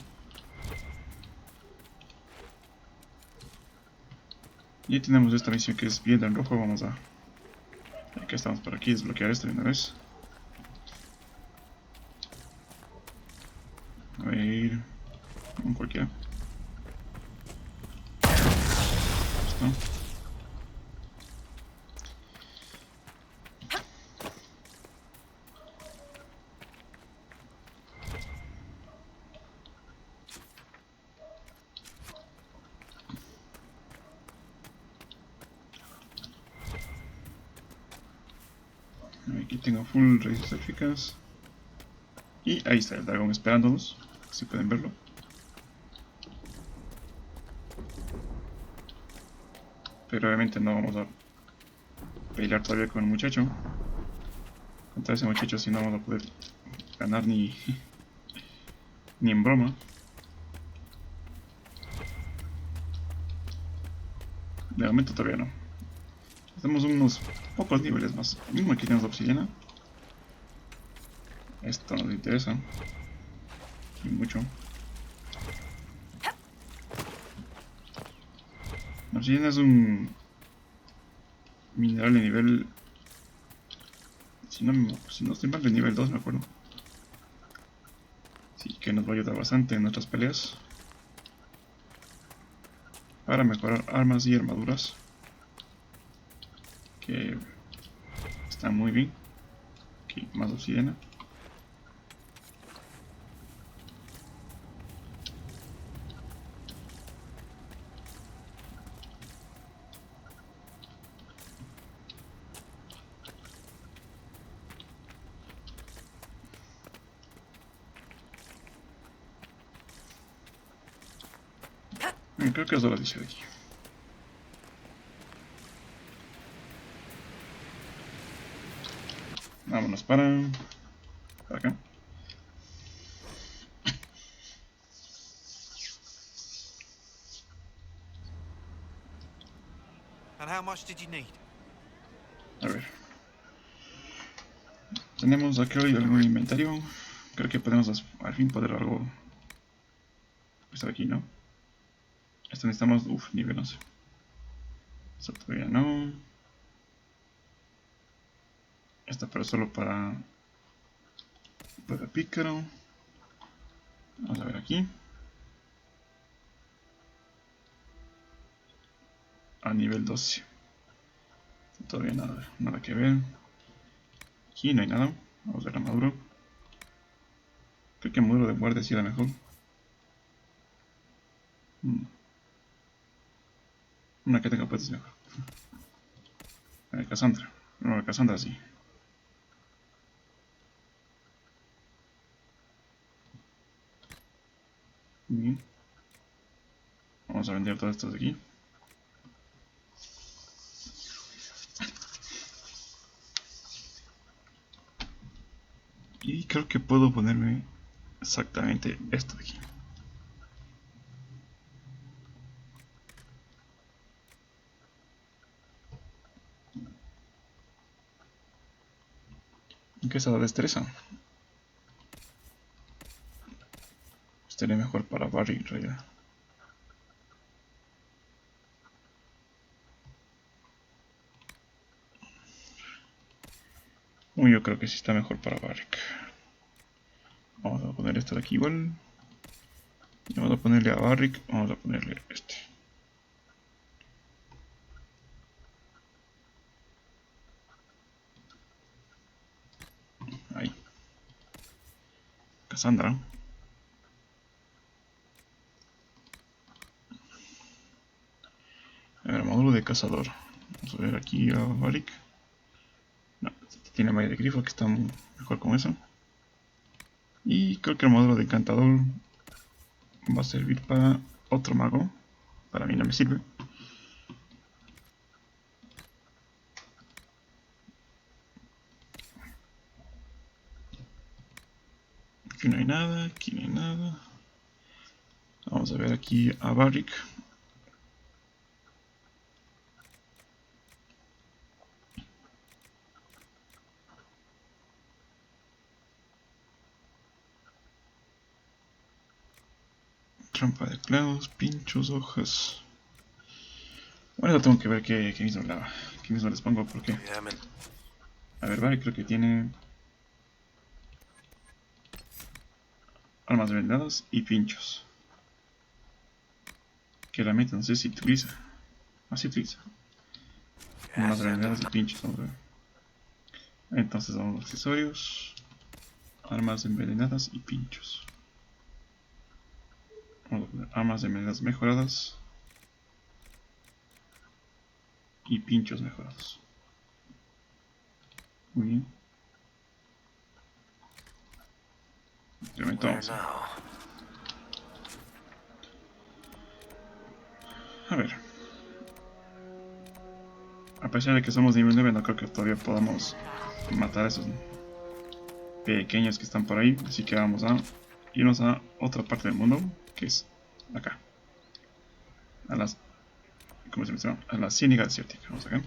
Y tenemos esta misión que es bien en rojo. Vamos a... Aquí estamos por aquí, desbloquear esto de una vez. A ver... Un cualquiera. Listo. Aquí tengo full raíces élficas. Y ahí está el dragón esperándonos, si pueden verlo. Pero obviamente no vamos a pelear todavía con el muchacho. Contra ese muchacho si no vamos a poder ganar ni en broma. De momento todavía no. Tenemos unos pocos niveles más. Mismo aquí tenemos obsidiana. Esto nos interesa. Y mucho. La obsidiana es un mineral de nivel... Si no estoy mal, de nivel 2 me acuerdo. Sí, que nos va a ayudar bastante en nuestras peleas. Para mejorar armas y armaduras. Que está muy bien. Aquí más obsidiana. Creo que eso lo dice de aquí. Vámonos para acá. And how much did you need? A ver. Tenemos aquí algún inventario. Creo que podemos al fin poder algo. Está aquí, ¿no? Esto necesitamos, nivel 11. Esto todavía no. Esta pero solo para pícaro. Vamos a ver aquí. A nivel 12. Todavía nada que ver. Aquí no hay nada. Vamos a ver la armadura. Creo que el modelo de muerte sí era mejor. Una que tenga puedes mejor. Cassandra. No, la Cassandra sí. Bien. Vamos a vender todas estas de aquí. Y creo que puedo ponerme exactamente esto de aquí. ¿Qué es la destreza? Estaría mejor para Barry en realidad. Yo creo que sí está mejor para Barrick. Vamos a poner esto de aquí igual. Y vamos a ponerle a Barrick, vamos a ponerle este. Ahí. Cassandra. A ver, módulo de cazador. Vamos a ver aquí a Barrick. No, este tiene malla de grifo que está mejor con eso. Y creo que el módulo de encantador va a servir para otro mago. Para mí no me sirve. Aquí no hay nada, aquí no hay nada. Vamos a ver aquí a Barrick. Trampa de clavos, pinchos, hojas. Bueno, tengo que ver qué mismo les pongo porque... A ver, Barrick creo que tiene... armas vendadas y pinchos. Que realmente no sé si utiliza. Así utiliza. Armas vendadas y pinchos, vamos a ver. Entonces vamos a los accesorios. Armas envenenadas y pinchos. Vamos a poner armas envenenadas mejoradas. Y pinchos mejorados. Muy bien. Implementamos. A ver. A pesar de que somos nivel 9, no creo que todavía podamos matar a esos pequeños que están por ahí. Así que vamos a irnos a otra parte del mundo, que es acá. A las... ¿Cómo se llama? A la Ciénaga Desértica. Vamos acá.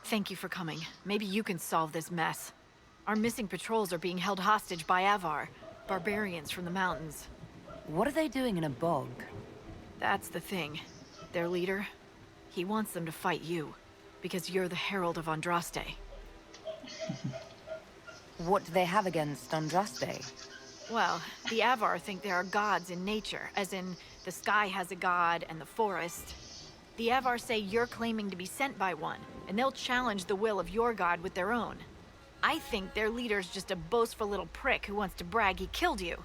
Thank you for coming. Maybe you can solve this mess. Our missing patrols are being held hostage by Avar, barbarians from the mountains. What are they doing in a bog? That's the thing. Their leader, he wants them to fight you, because you're the Herald of Andraste. What do they have against Andraste? Well, the Avar think there are gods in nature, as in the sky has a god and the forest. The Avar say you're claiming to be sent by one, and they'll challenge the will of your god with their own. I think their leader's just a boastful little prick who wants to brag he killed you.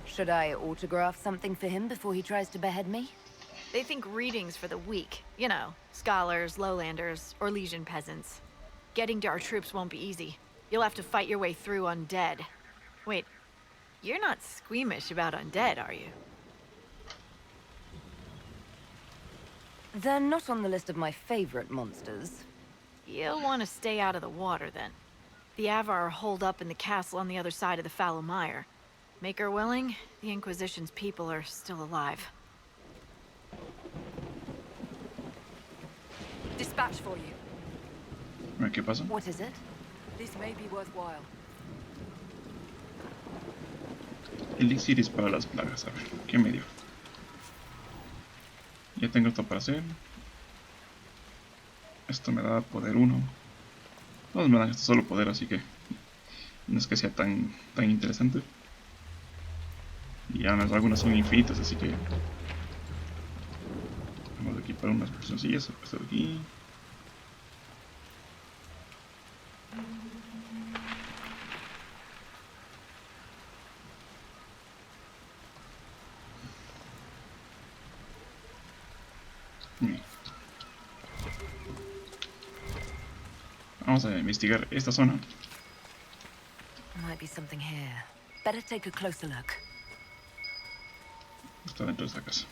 Should I autograph something for him before he tries to behead me? They think readings for the weak. You know, scholars, lowlanders, or legion peasants. Getting to our troops won't be easy. You'll have to fight your way through undead. Wait, you're not squeamish about undead, are you? They're not on the list of my favorite monsters. You'll want to stay out of the water, then. The Avar are holed up in the castle on the other side of the fallow mire. Make her willing, the Inquisition's people are still alive. Dispatch for you. ¿Qué pasa? What is it? This may be worthwhile. Elixires para las plagas. A ver, ¿qué me dio? Ya tengo esto para hacer. Esto me da poder 1. Todos me dan esto solo poder, así que no es que sea tan interesante. Y además algunas son infinitas, así que vamos a equipar unas personcillas. Esto de aquí. Vamos a investigar esta zona. Might be something here. Better take a closer look. Está dentro de esta casa.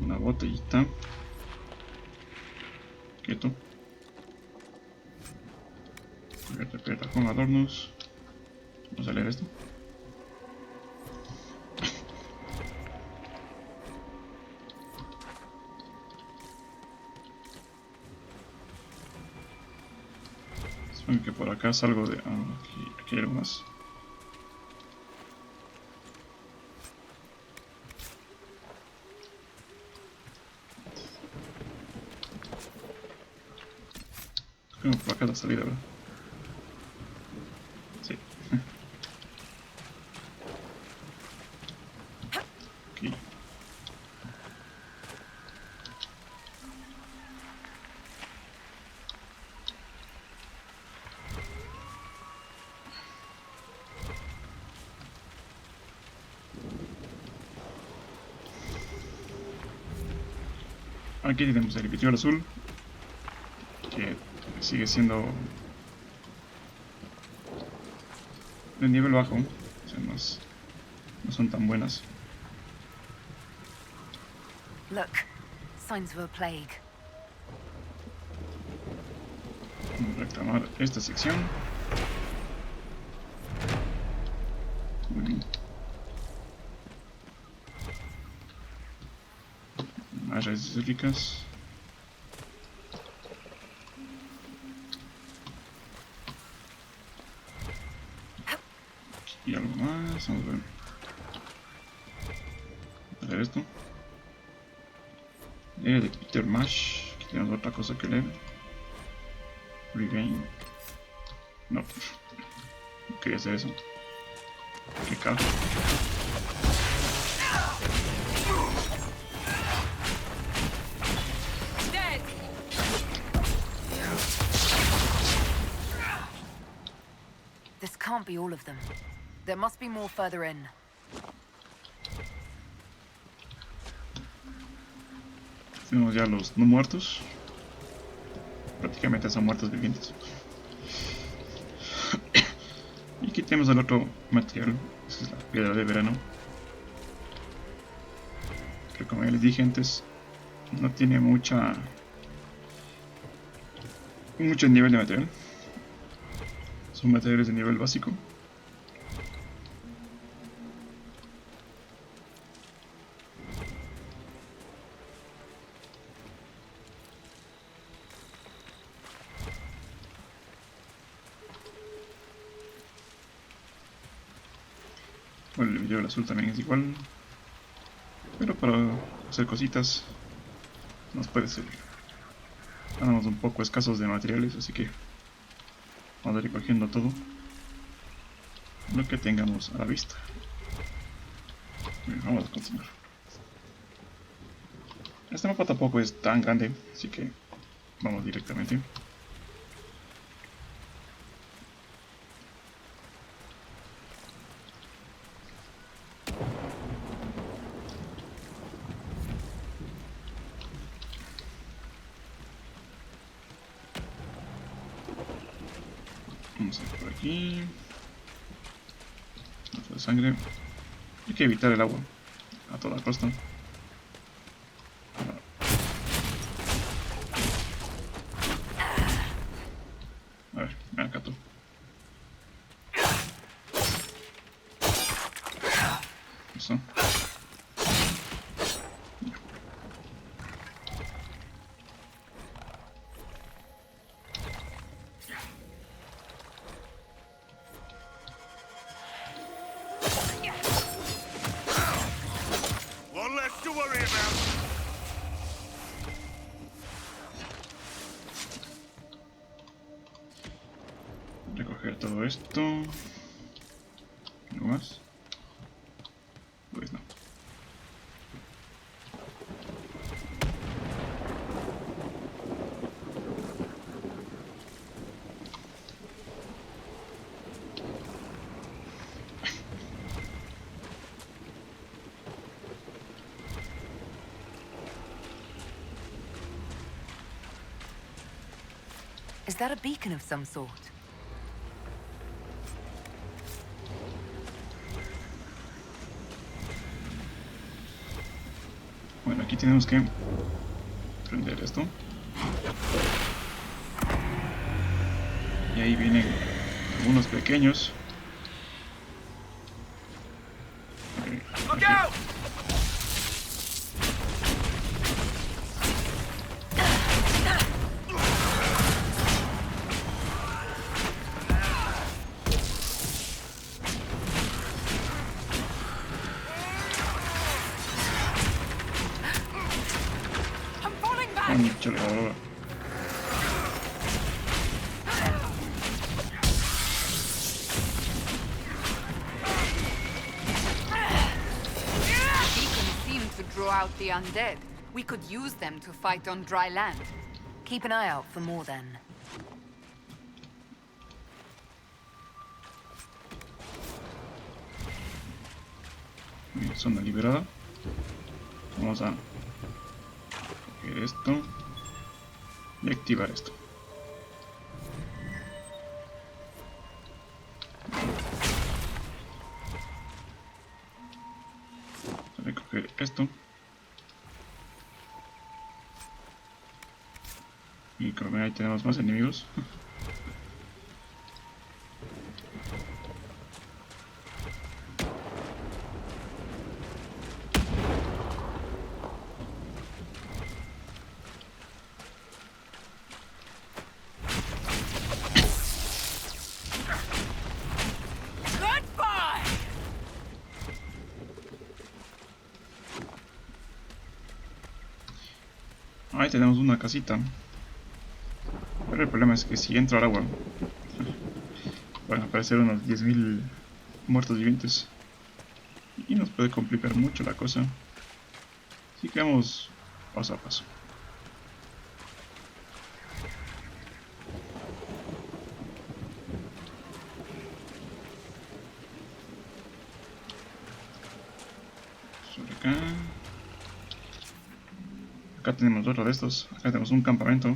Una botellita. Quieto. Carpeta con adornos. Vamos a leer esto. Supongo que por acá salgo de... aquí hay algo más. Creo que por acá la salida, ¿verdad? Sí. Aquí. Aquí tenemos el vitriol azul, que sigue siendo de nivel bajo, o sea, no son tan buenas. Look, signs of a plague. Vamos a reclamar esta sección. Más raíces desérticas. Y algo más, vamos a ver. A ver esto. De Peter Mash. Aquí tenemos otra cosa que leer. Regain. No. No quería hacer eso. Qué caro. This can't be all of them. There must be more further in. Tenemos ya los no muertos. Prácticamente son muertos vivientes. Y aquí tenemos el otro material. Esa es la piedra de verano. Que como ya les dije antes, no tiene mucho nivel de material. Son materiales de nivel básico. Bueno, el video del azul también es igual, pero para hacer cositas nos puede servir. Andamos un poco escasos de materiales, así que vamos a ir cogiendo todo lo que tengamos a la vista. Bien, vamos a continuar. Este mapa tampoco es tan grande, así que vamos directamente. Vamos a ir por aquí. Otro de sangre. Hay que evitar el agua a toda costa. A ver, ven acá tú. Eso. Recoger todo esto. ¿Algo más? Pues no. Is that a beacon of some sort? Bueno, aquí tenemos que prender esto. Y ahí vienen algunos pequeños. Look out! Mucho ahora. To draw out the undead. We could use them to fight on dry land. Keep an eye out for more then. Bien, zona liberada. Vamos a coger esto y activar esto. Voy a coger esto. Y como ven, ahí tenemos más enemigos. Ahí tenemos una casita. Pero el problema es que si entra al agua van a aparecer unos 10.000 muertos vivientes y nos puede complicar mucho la cosa, así que vamos paso a paso. Sobre acá tenemos otro de estos. Acá tenemos un campamento.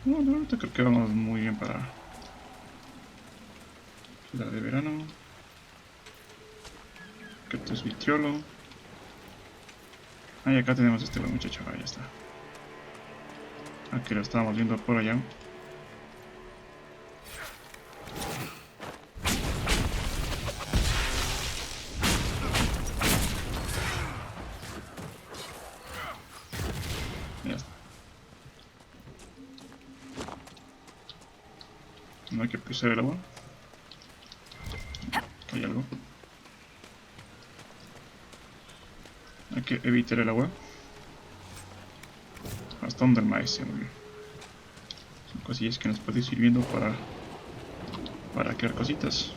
No, ahorita creo que vamos muy bien para la de verano. Que esto es vitriolo. Ahí acá tenemos este muchacho. Ahí está. Aquí lo estábamos viendo por allá. Ya está. No hay que pisar el agua. Hay algo. Hay que evitar el agua. Hasta donde el maíz, muy bien. Son cosillas que nos puede ir sirviendo para crear cositas.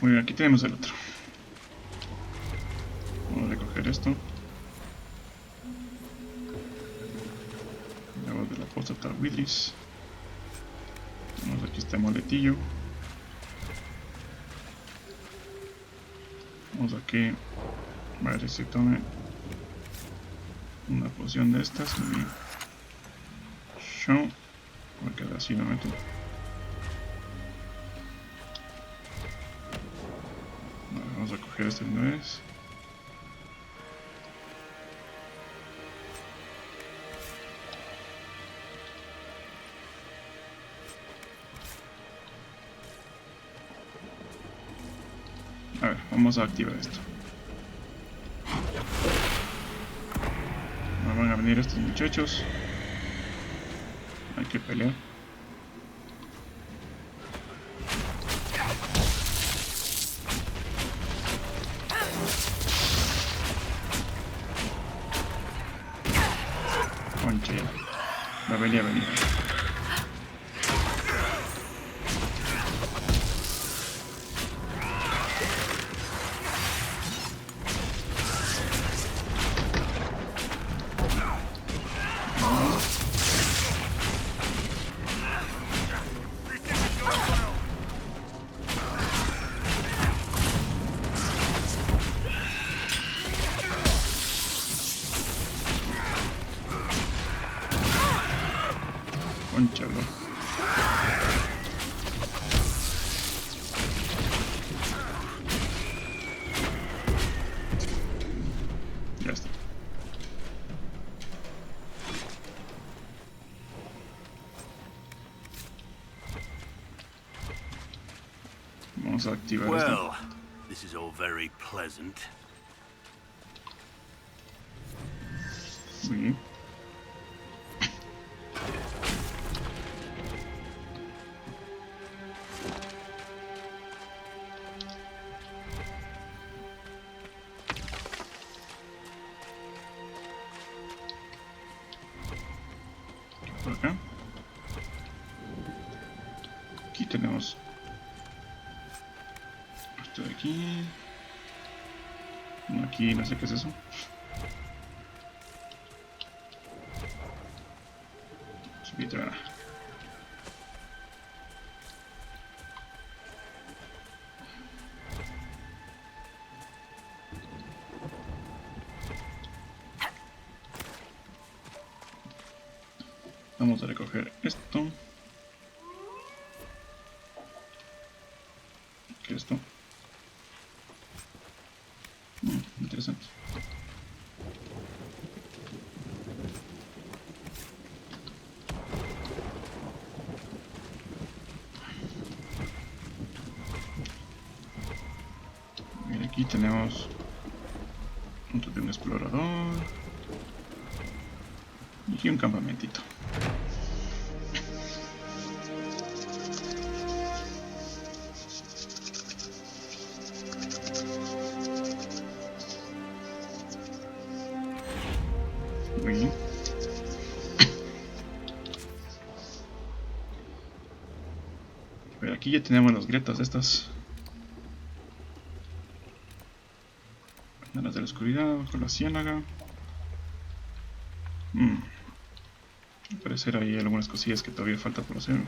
Muy bien, aquí tenemos el otro. Vamos a recoger esto. Vamos de la posta tal Widris. Tenemos aquí este moletillo. Vamos aquí a ver si tome una poción de estas. Muy bien. Show. Voy a quedar así un momento. Vamos a coger este de una vez. A ver, vamos a activar esto. Ahora van a venir estos muchachos. Hay que pelear. Concha ya. Va a venir. Concha, bro. Ya está. Vamos a activar esto. Well, this is all very pleasant. Muy bien. Por acá. Aquí tenemos esto de aquí. Aquí no sé qué es eso. Subitra. Vamos a recoger esto. ¿Qué es esto? Interesante. Y aquí tenemos un explorador y aquí un campamentito. Muy bien. Aquí ya tenemos las grietas estas. Las de la oscuridad, bajo la ciénaga. Al parecer hay algunas cosillas que todavía falta por hacer.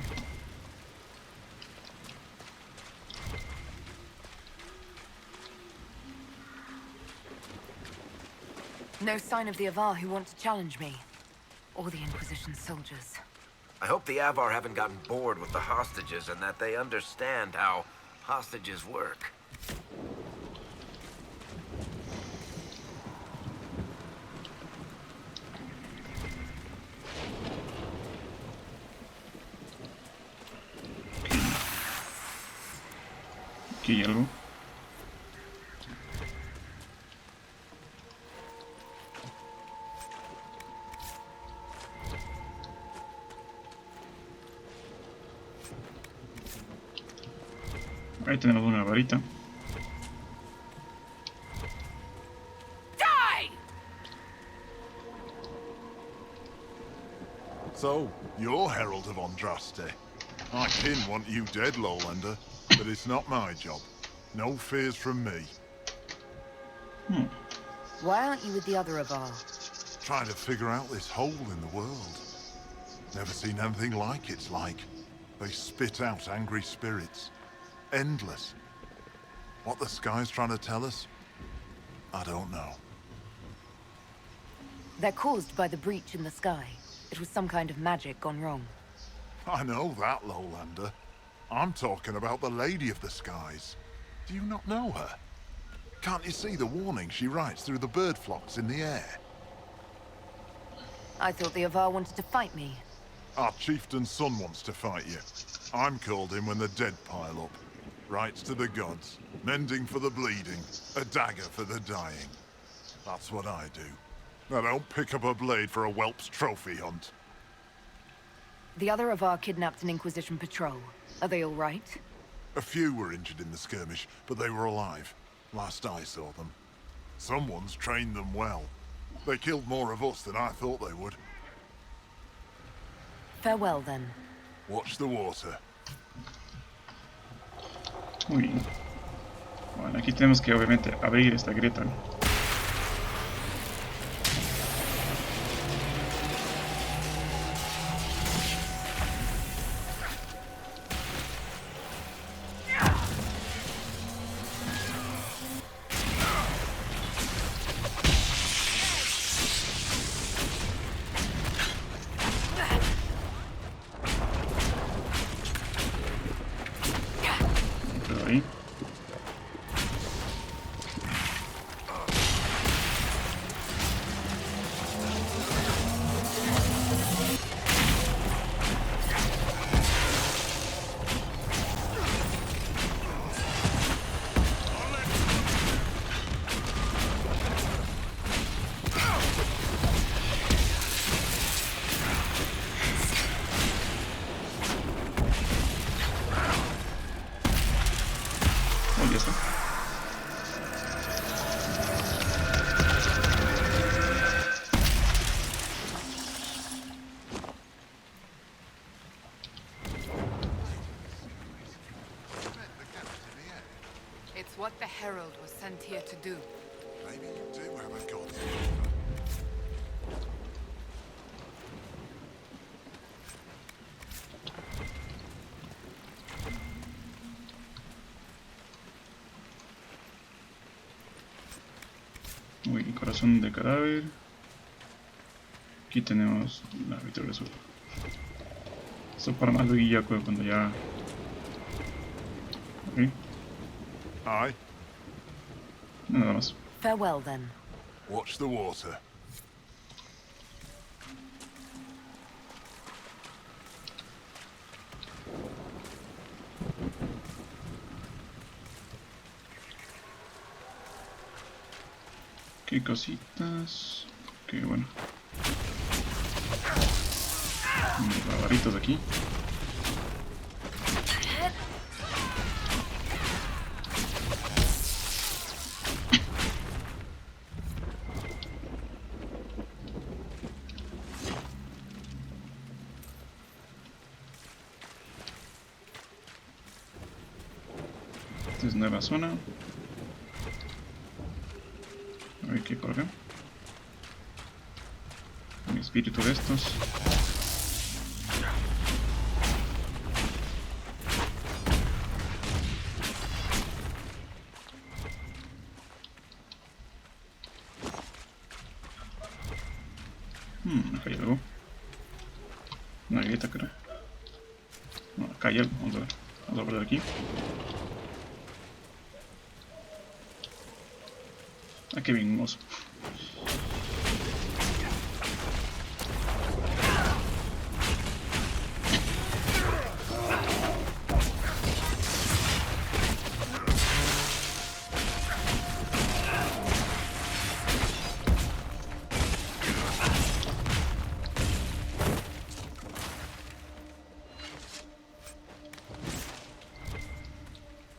No sign of the Avar who want to challenge me. Or the Inquisition soldiers. I hope the Avar haven't gotten bored with the hostages and that they understand how hostages work. Aquí hay algo. Ahí tenemos una varita. So, you're Herald of Andraste. My kin want you dead, Lowlander, but it's not my job. No fears from me. Why aren't you with the other Avar? Trying to figure out this hole in the world. Never seen anything like it's like. They spit out angry spirits. Endless. What the sky's trying to tell us? I don't know. They're caused by the breach in the sky. It was some kind of magic gone wrong. I know that, Lowlander. I'm talking about the Lady of the Skies. Do you not know her? Can't you see the warning she writes through the bird flocks in the air? I thought the Avar wanted to fight me. Our chieftain's son wants to fight you. I'm called in when the dead pile up. Rights to the gods, mending for the bleeding, a dagger for the dying. That's what I do. I don't pick up a blade for a whelp's trophy hunt. The other Avar kidnapped an Inquisition patrol. Are they all right? A few were injured in the skirmish, but they were alive. Last I saw them. Someone's trained them well. They killed more of us than I thought they would. Farewell, then. Watch the water. Muy bien. Bueno, aquí tenemos que obviamente abrir esta grieta. Ahí. Ya está. It's what the Herald was sent here to do. Maybe you do have a god. Muy bien, corazón de cadáver. Aquí tenemos la victoria azul. Esto para más luego ya cuando ya... Ok, Aye. nada más. Farewell, then. Watch the water. Qué cositas. Qué bueno. Unos barbaritos aquí. Esta es nueva zona. A ver qué por acá. Un espíritu de estos. Acá hay algo. Una grieta, creo. No, acá hay algo. Vamos a ver. Vamos a ver aquí. Ah, qué bien, hermoso.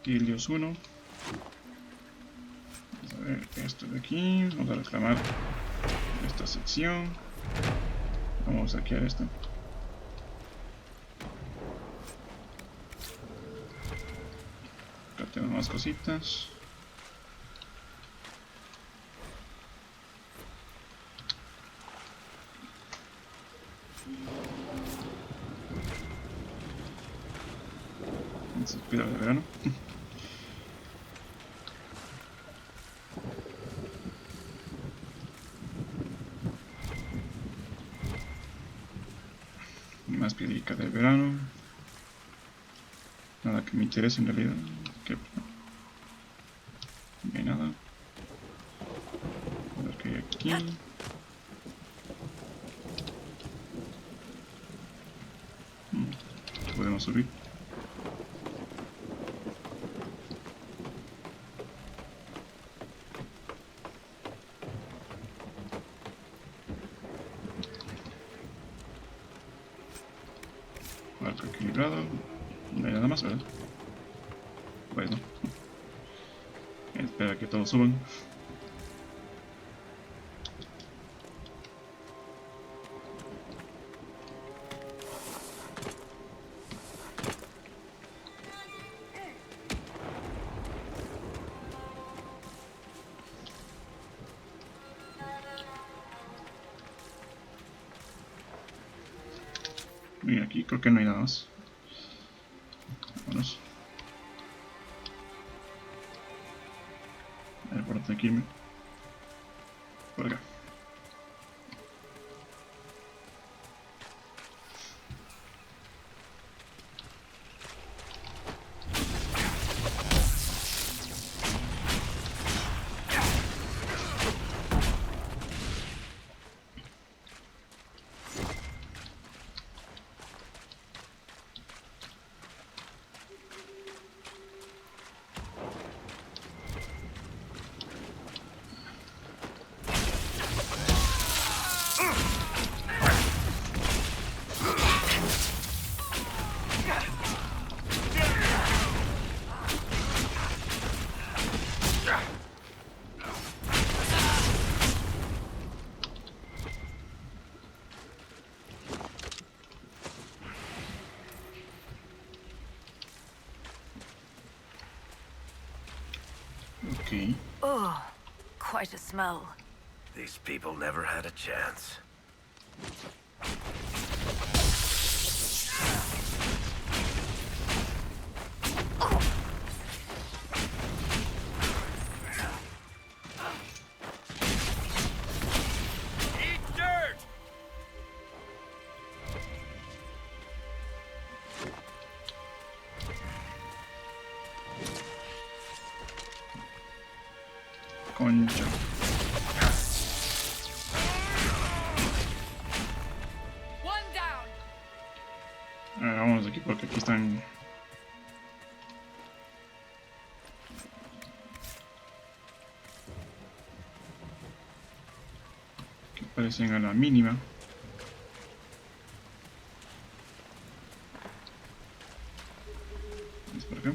Vídeos 1. Vamos a ver esto de aquí. Vamos a reclamar esta sección. Vamos a hackear esto. Acá tengo más cositas. Suspiro de verano. Más piedrica de verano. Nada que me interese en realidad. Que no hay nada. A ver qué hay aquí. Aquí podemos subir. Marco equilibrado. No hay nada más, ¿verdad? Bueno. Espera que todos suban. Y aquí creo que no hay nada más. Vámonos. A ver por dónde hay que irme. Por acá. Okay. Oh, quite a smell. These people never had a chance. Concha. A ver, vámonos de aquí porque aquí están. Que parecen a la mínima. ¿Es por acá?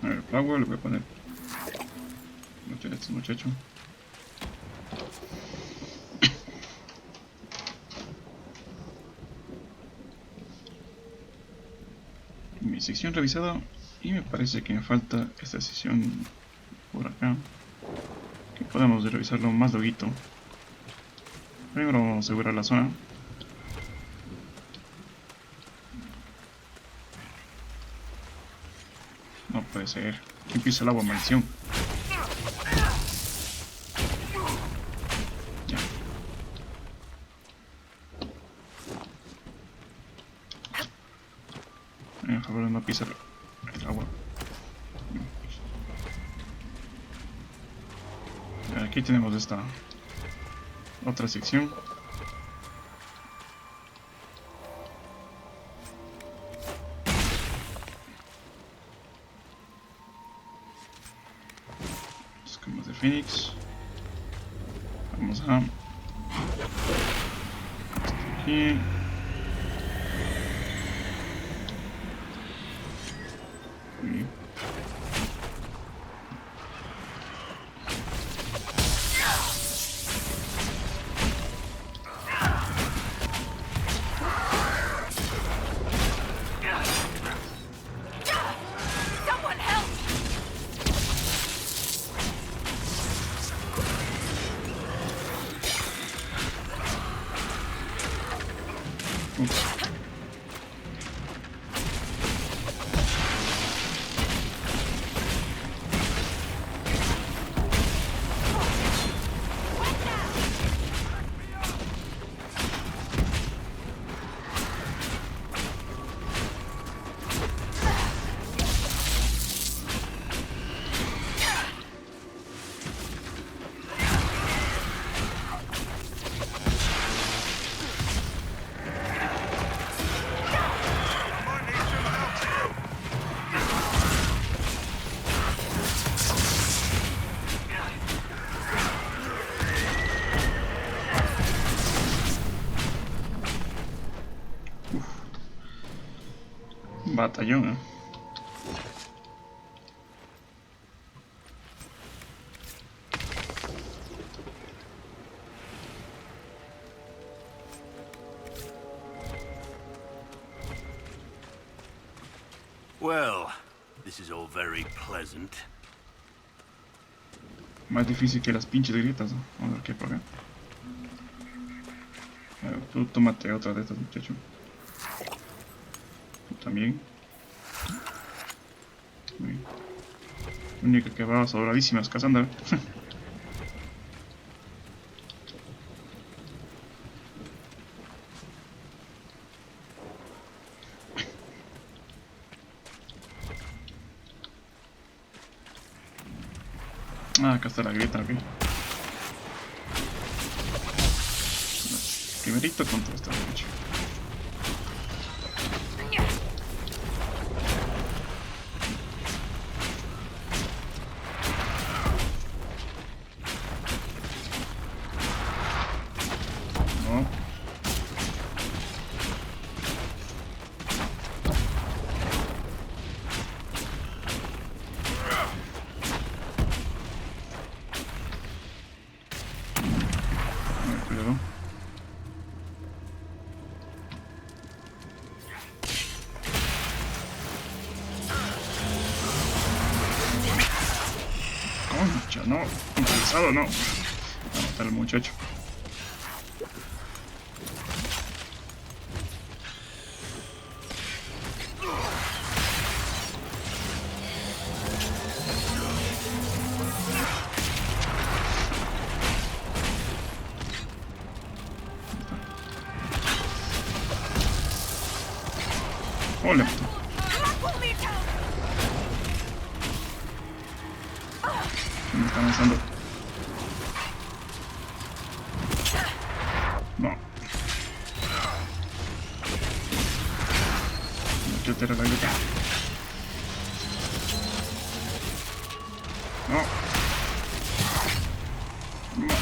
A ver, flower, le voy a poner este muchacho. sección revisada y me parece que me falta esta sección por acá, que podemos revisarlo más luego. Primero vamos a asegurar la zona. No puede ser. Que empieza el agua, maldición. Ya. Por favor, no pisa el agua. Aquí tenemos esta otra sección. Escamas de Fénix. Vamos a aquí. Batallón, Well, this is all very pleasant. Más difícil que las pinches grietas, ¿no? Vamos a ver qué por acá. Tú tómate otra de estas, muchacho. Tú también. Muy bien. Única que va sobradísima es Cassandra. Ah, acá está la grieta, ok. Primerito contra esta derecha. No. Cuidado. Concha, no. Interesado, no. Vamos a matar al muchacho. Hola. Me está avanzando. No. No quiero tirar la grieta. No. No.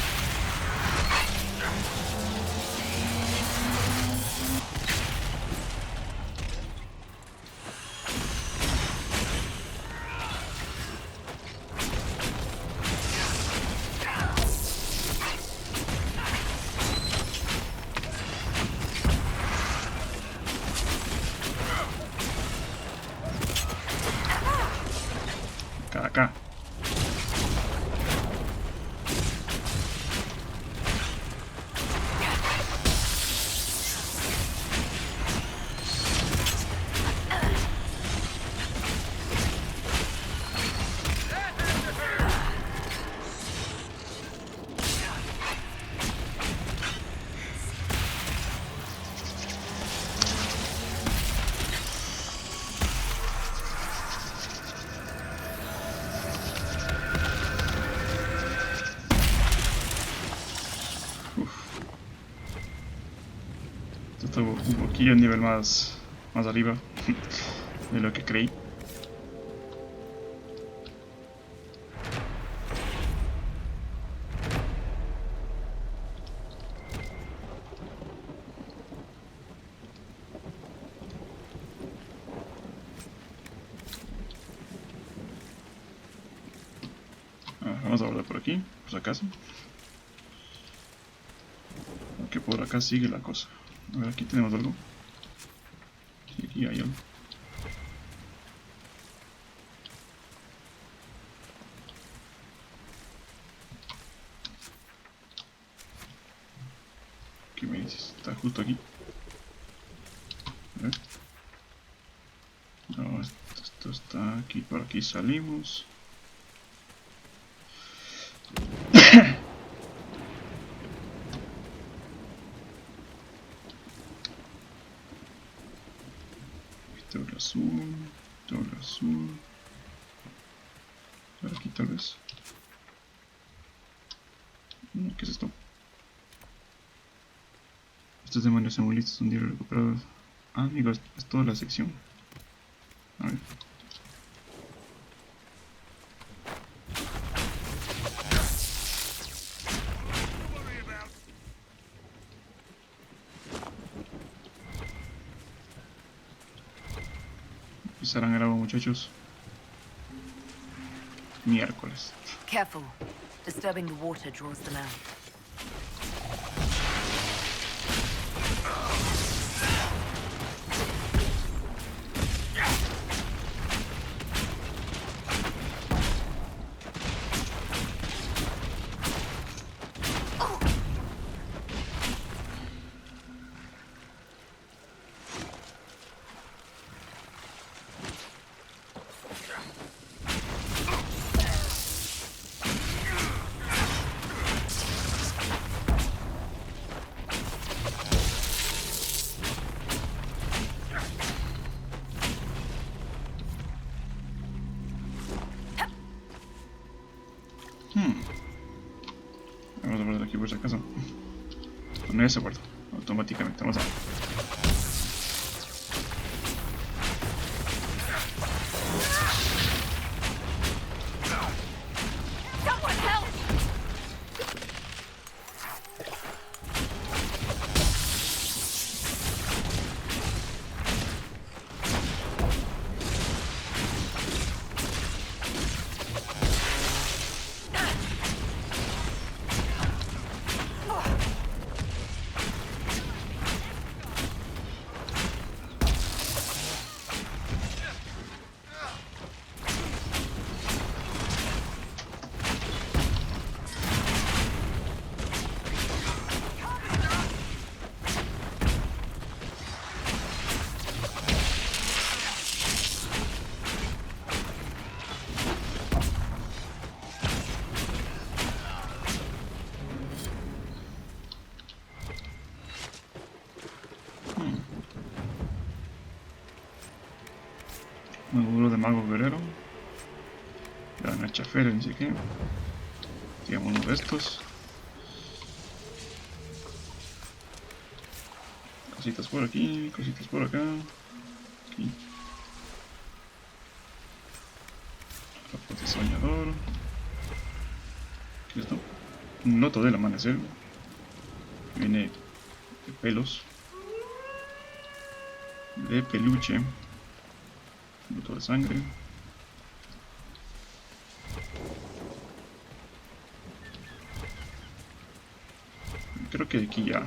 Esto un poquillo a nivel más arriba de lo que creí. Vamos a volver por aquí, por si acaso. Porque por acá sigue la cosa. A ver, aquí tenemos algo. Sí, aquí hay algo. ¿Qué me dices? Está justo aquí. A ver. No, esto está aquí, por aquí salimos. Doble azul, doble azul. Por aquí tal vez. ¿Qué es esto? Estos demonios son muy listos, un día recuperados. Ah, amigos, es toda la sección. A ver. Empezarán el agua, muchachos. Miércoles. Careful. Disturbing the water draws them out. Vamos a guardar aquí por si acaso. No, ya se guardó automáticamente. Vamos a ver. Módulo de mago guerrero. Gran hachafera, ni siquiera. Digamos uno de estos. Cositas por aquí, cositas por acá. Aquí. Ojos de soñador. ¿Qué es esto? Un loto del amanecer. Viene de pelos. De peluche. Loto de sangre. Creo que aquí ya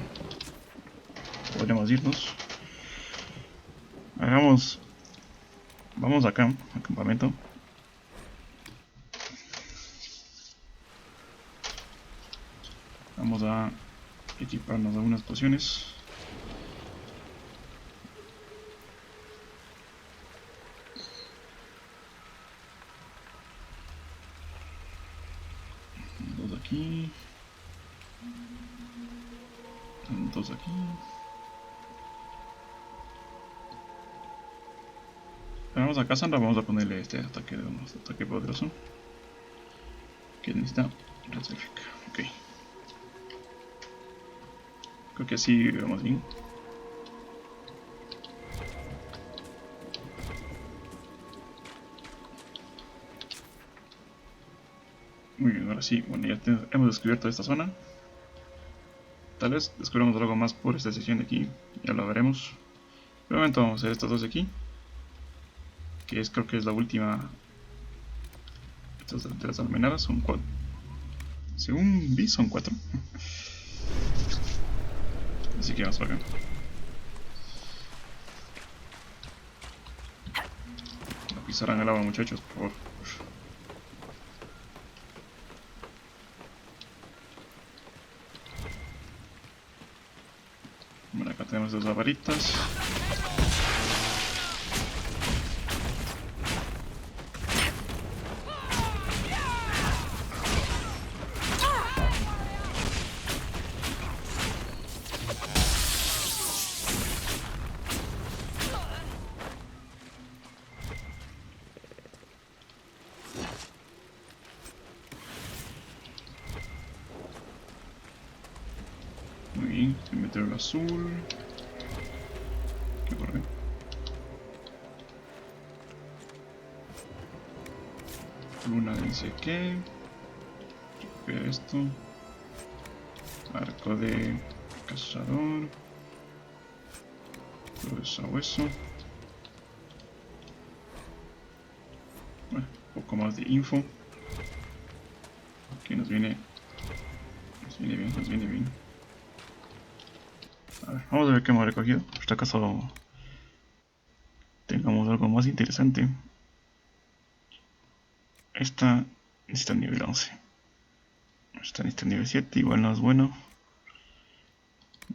podremos irnos. Vamos acá, al campamento. Vamos a equiparnos algunas pociones. Dos aquí. Dos aquí. Vamos a Cassandra, vamos a ponerle este ataque poderoso. Que necesita Desértica. Ok. Creo que así vamos bien. pues sí, bueno, ya hemos descubierto esta zona. Tal vez descubramos algo más por esta sección de aquí, ya lo veremos. De momento vamos a hacer estas dos de aquí, que es, creo que es la última. Estas de las almenadas son 4. Según vi son 4. Así que vamos para acá. No pisarán el agua, muchachos, por favor. Bueno, acá tenemos las varitas. Muy bien, se mete el azul. ¿Qué ocurre? Luna dice que recupera esto. Arco de cazador. Todo eso a hueso. Bueno, un poco más de info. Aquí nos viene bien, nos viene bien. A ver, vamos a ver qué hemos recogido. Por si acaso tengamos algo más interesante. Esta necesita nivel 11. Esta necesita nivel 7, igual no es bueno.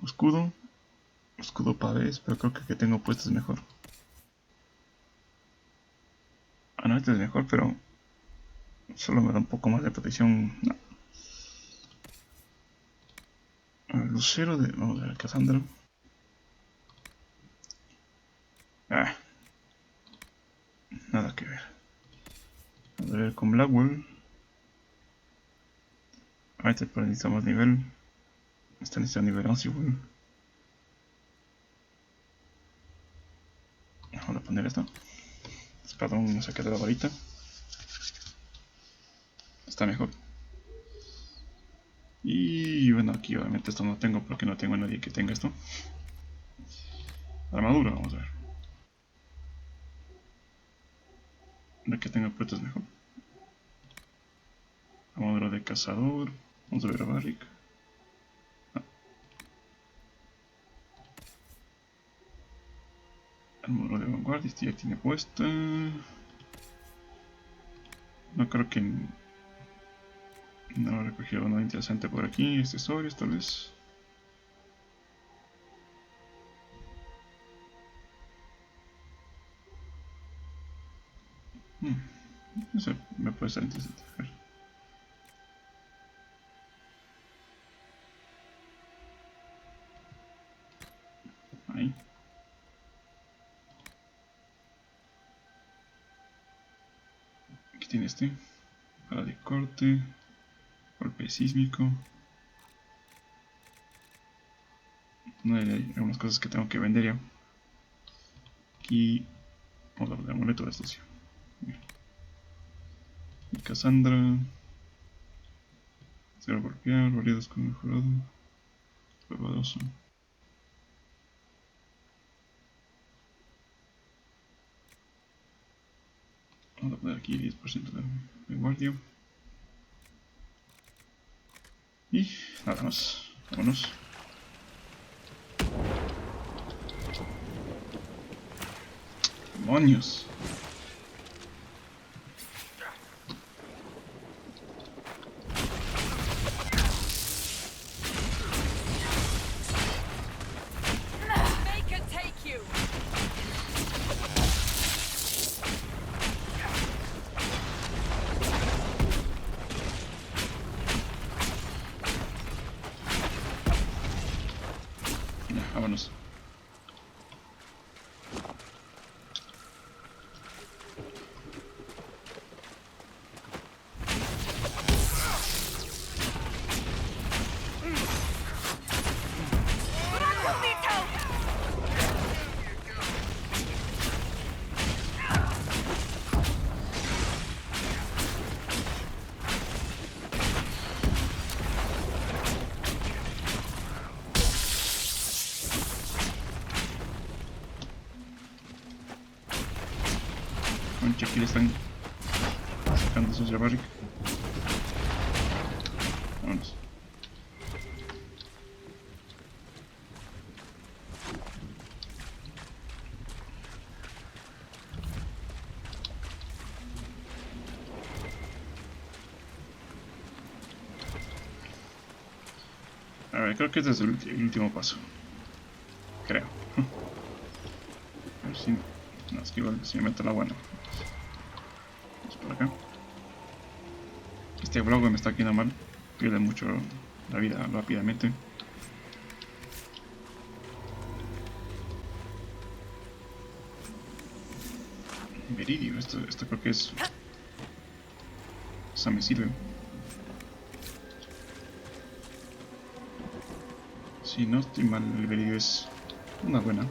Escudo. Escudo pavés, pero creo que el que tengo puesto es mejor. Ah, no, este es mejor, pero solo me da un poco más de protección. No. Lucero de... vamos a ver, Cassandra. Ah. Nada que ver. Vamos a ver con Blackwell. Ah, este necesita más nivel. Este necesita nivel 11 igual. Vamos a poner esto. Espadón, no saqué de la varita. Está mejor. Y bueno, aquí obviamente esto no tengo porque no tengo a nadie que tenga esto. Armadura, vamos a ver. La que tenga puesto es mejor. Armadura de cazador. Vamos a ver a Barrick. Ah. Armadura de vanguardia, este ya tiene puesta. No creo que... no he recogido nada interesante por aquí. Accesorios tal vez. No sé, me puede ser interesante. A ver. Ahí. Aquí tiene este. Para de corte. Golpe sísmico. No hay algunas cosas que tengo que vender ya. Aquí vamos a poner amuleto de astucia. Y Cassandra. Cero golpear, variados con mejorado. Cuidadoso. Vamos a poner aquí 10% de guardia. Y nada más. Vámonos. ¡Demonios! Vámonos. Concha, aquí le están sacando sus grabare. Vámonos. A ver, creo que este es el último paso. Creo. A ver si... No, es que igual si me meto la buena. Vamos por acá. Este vlog me está quedando mal. Pierde mucho la vida rápidamente. Viridio, esto creo que es... Esa me sirve. Si no estoy mal, el viridio es una buena.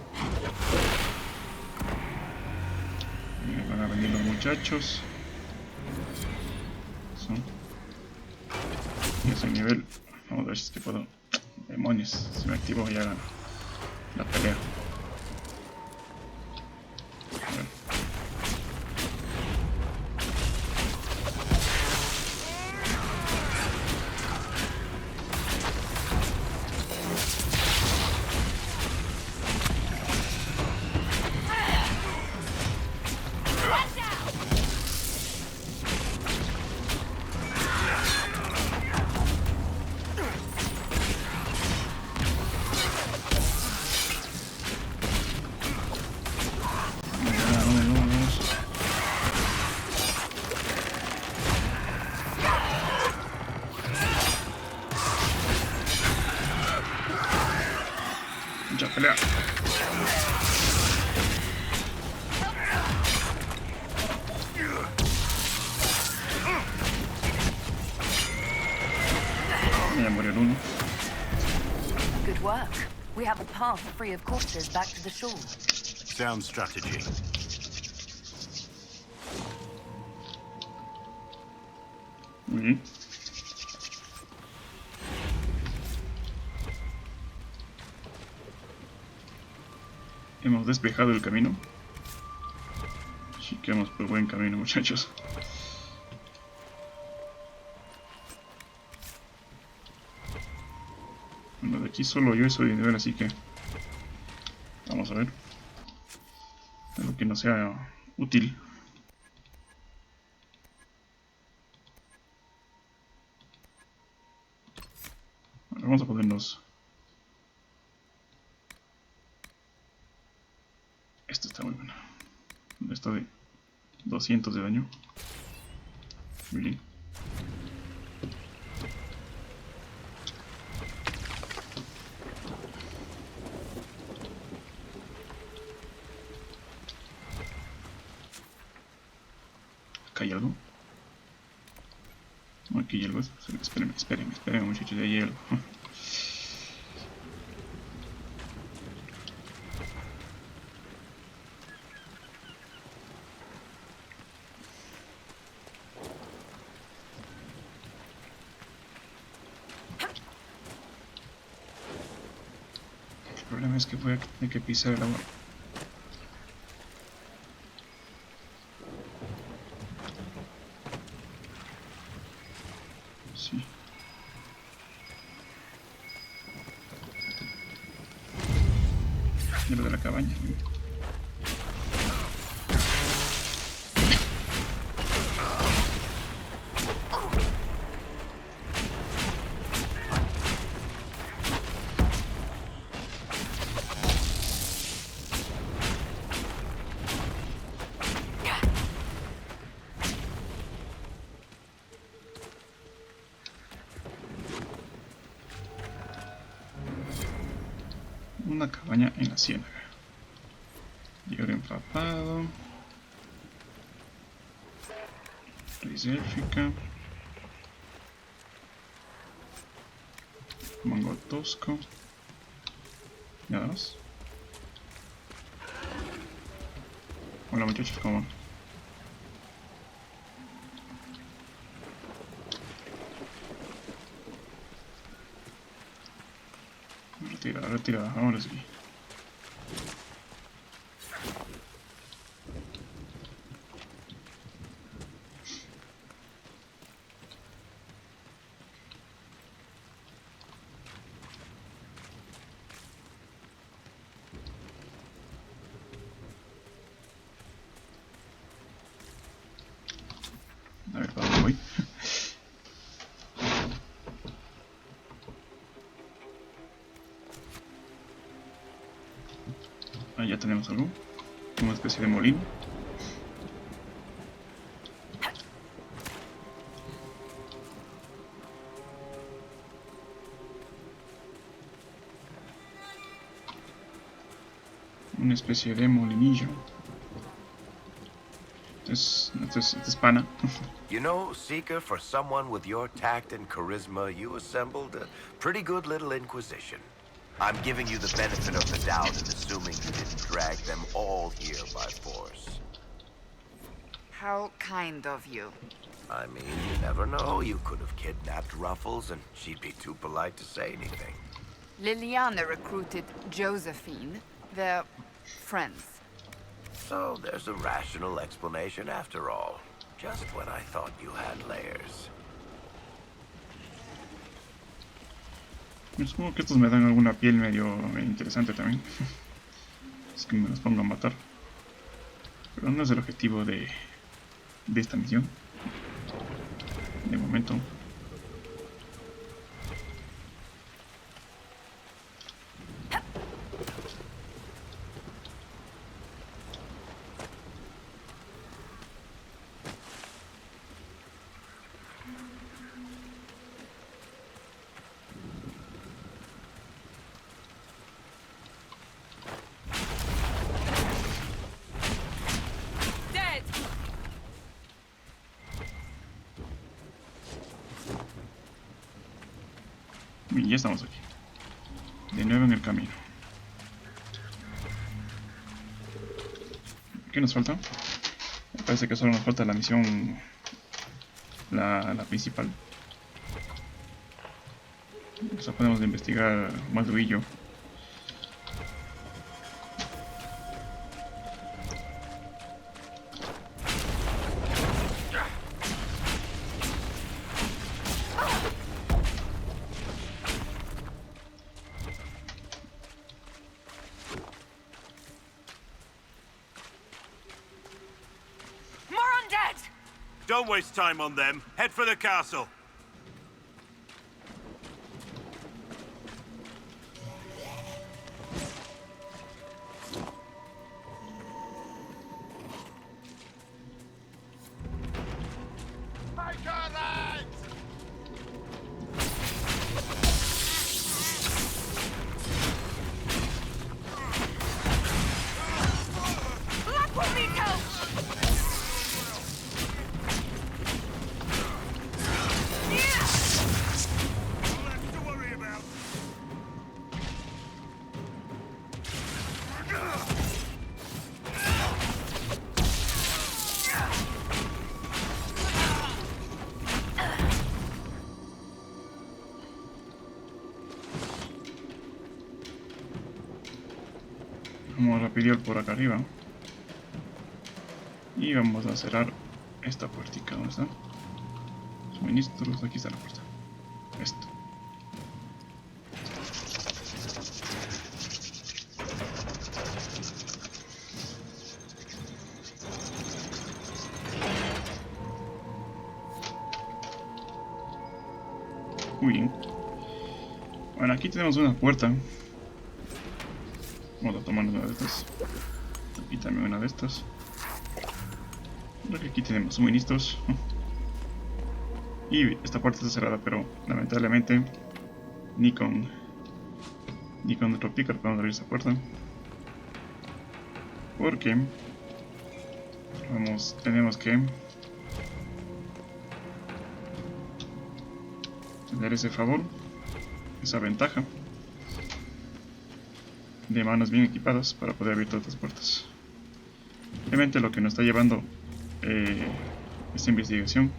Me van a venir los muchachos. Eso. Y ese nivel. Vamos a ver si es que puedo. Demonios, se me activó ya la pelea. A ver. Mucha pelea. Ya murió el uno. Good work. We have a path free of corpses back to the shore. Sound strategy. Muy bien. Hemos despejado el camino. Así que vamos por buen camino, muchachos. Bueno, de aquí solo yo soy de nivel, así que vamos a ver. Algo que no sea útil. Bueno, vamos a ponernos... Esto está muy bueno. Esto de 200 de daño. Muy bien. ¿Acá hay algo? No, aquí hay algo. Esperen, muchachos, ahí hay algo. El problema es que voy a tener que pisar el agua. Sí. Lo de la cabaña. Una cabaña en la Ciénaga. Hierro empapado. Desértica. Mango tosco. Nada más. Hola muchachos, ¿cómo van? Retirada, ahora sí. Ahí ya tenemos algo. Una especie de molino. Una especie de molinillo. Este es pana. You know, Seeker, for someone with your tact and charisma, you assembled a pretty good little Inquisition. I'm giving you the benefit of the doubt and assuming you didn't drag them all here by force. How kind of you. I mean, you never know. You could have kidnapped Ruffles and she'd be too polite to say anything. Liliana recruited Josephine. They're friends. So there's a rational explanation after all. Just when I thought you had layers. Supongo que estos me dan alguna piel medio interesante también. Es que me los pongo a matar. Pero no es el objetivo de esta misión. De momento. Y ya estamos aquí. De nuevo en el camino. ¿Qué nos falta? Me parece que solo nos falta la misión. La principal. O sea, podemos investigar más duillo. Don't waste time on them. Head for the castle. Vamos rápido por acá arriba. Y vamos a cerrar esta puertica. ¿Dónde está? Suministros. Aquí está la puerta. Esto. Muy bien. Bueno, aquí tenemos una puerta. Vamos a tomar una de estas. Aquí también una de estas. Creo que aquí tenemos suministros. Y esta puerta está cerrada, pero lamentablemente ni con nuestro picker podemos abrir esta puerta. Porque tenemos que tener ese favor, esa ventaja de manos bien equipadas para poder abrir todas las puertas. Obviamente lo que nos está llevando esta investigación,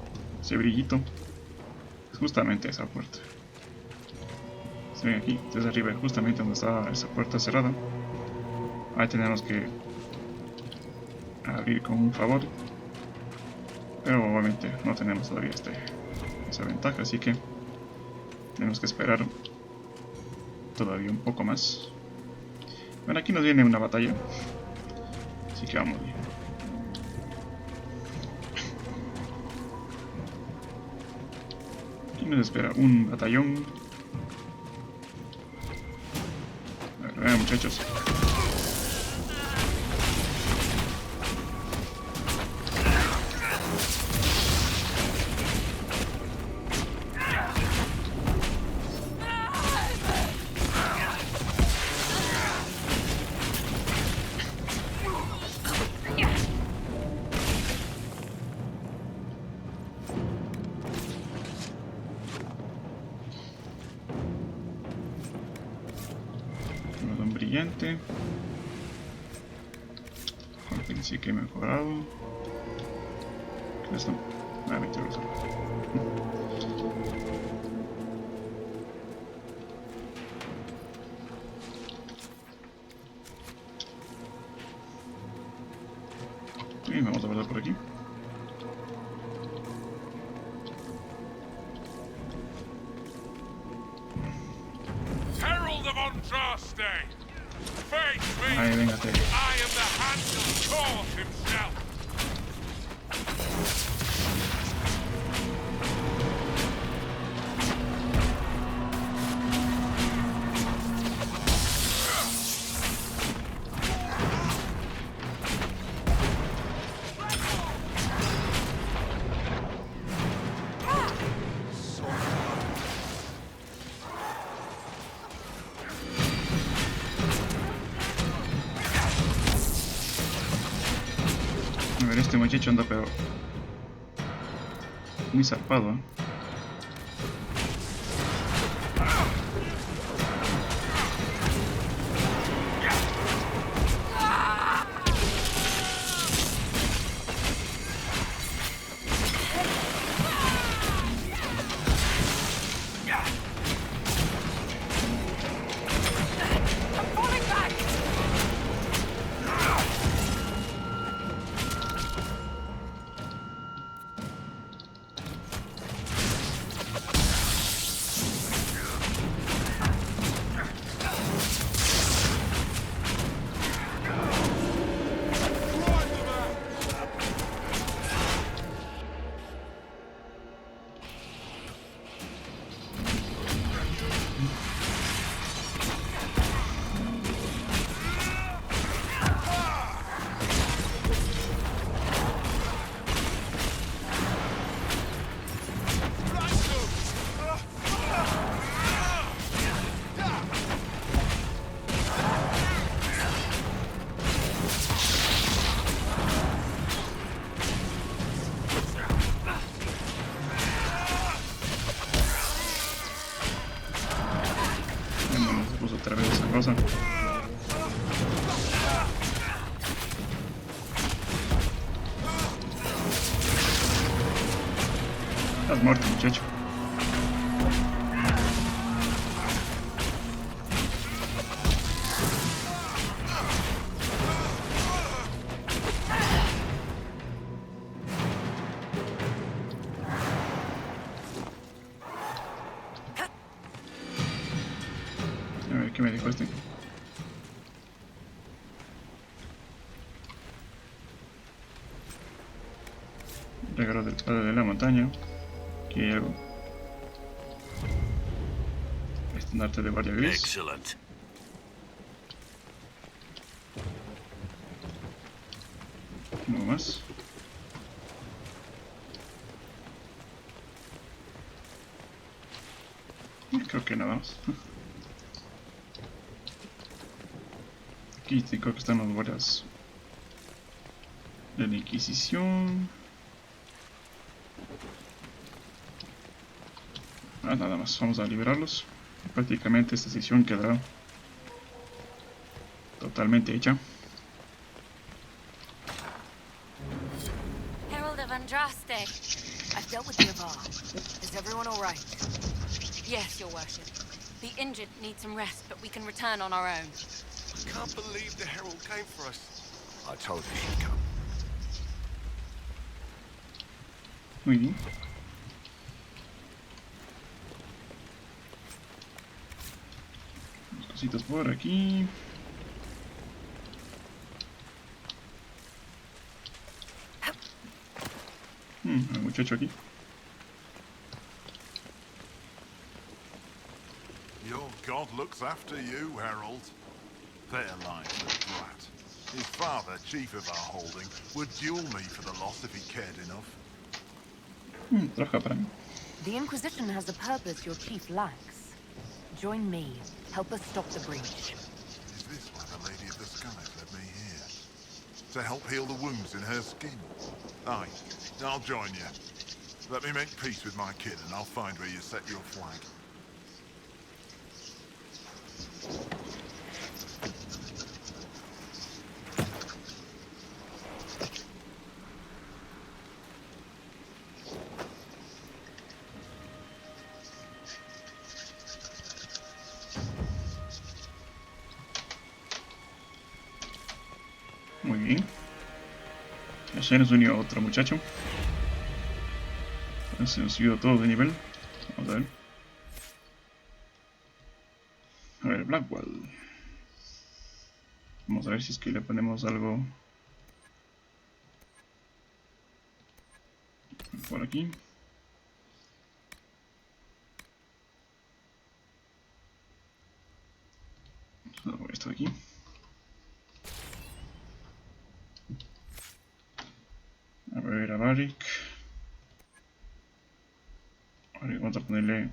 ese brillito, es justamente esa puerta. Se ven aquí, desde arriba, justamente donde está esa puerta cerrada. Ahí tenemos que abrir con un favor, pero obviamente no tenemos todavía esa ventaja, así que tenemos que esperar todavía un poco más. Bueno, aquí nos viene una batalla, así que vamos bien. Aquí nos espera un batallón. A ver, muchachos. Perdón, brillante. Pensé que he mejorado. ¿Qué es esto? Ah, 20 euros. Y vamos a guardar por aquí. Herald of Andraste! Face me! Ahí, véngate. I am the hand of Thor himself! A ver, este muchacho anda pero muy zarpado, ¿eh? Otra vez esa cosa. Estás muerto, muchacho. A ver, ¿qué me dijo este? Regalo del padre de la montaña. Aquí hay algo. Estandarte de guardia gris. Excellent. No más. Creo que nada más. Aquí creo que están las guardias de la Inquisición. Ah, nada más, vamos a liberarlos. Prácticamente esta sesión quedará totalmente hecha. Herald of Andraste. I've dealt with the Avar. Is everyone all right? Yes, your worship. The injured need some rest, but we can return on our own. I can't believe the Herald came for us. I told you she'd come. Muy bien. Unas cositas por aquí. El muchacho aquí. Your god looks after you, Herald. There lies the brat. His father, chief of our holding, would duel me for the loss if he cared enough. Trabaja para mí. The Inquisition has a purpose your chief lacks. Join me. Help us stop the breach. Is this why the Lady of the Skies led me here? To help heal the wounds in her skin? Aye, I'll join you. Let me make peace with my kid and I'll find where you set your flag. Muy bien. Ya nos unió otro muchacho. Se nos subió todo de nivel. Vamos a ver. A ver, Blackwell. Vamos a ver si es que le ponemos algo por aquí. Esto de aquí. A ver, a Barik. Vamos a ponerle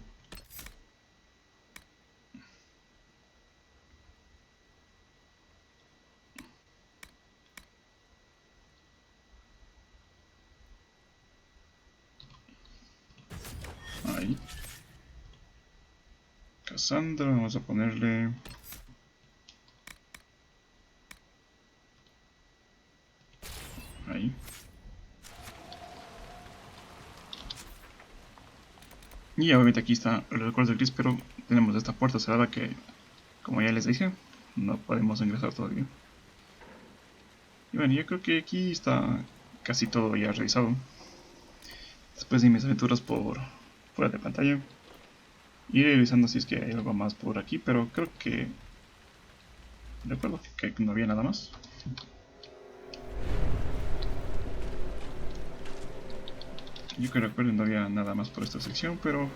ahí. Cassandra, vamos a ponerle ahí. Y obviamente aquí está los recuerdos de Gris, pero tenemos esta puerta cerrada que, como ya les dije, no podemos ingresar todavía. Y bueno, yo creo que aquí está casi todo ya realizado. Después de mis aventuras por fuera de pantalla, iré revisando si es que hay algo más por aquí, pero creo que recuerdo que no había nada más. Yo que recuerdo no había nada más por esta sección, pero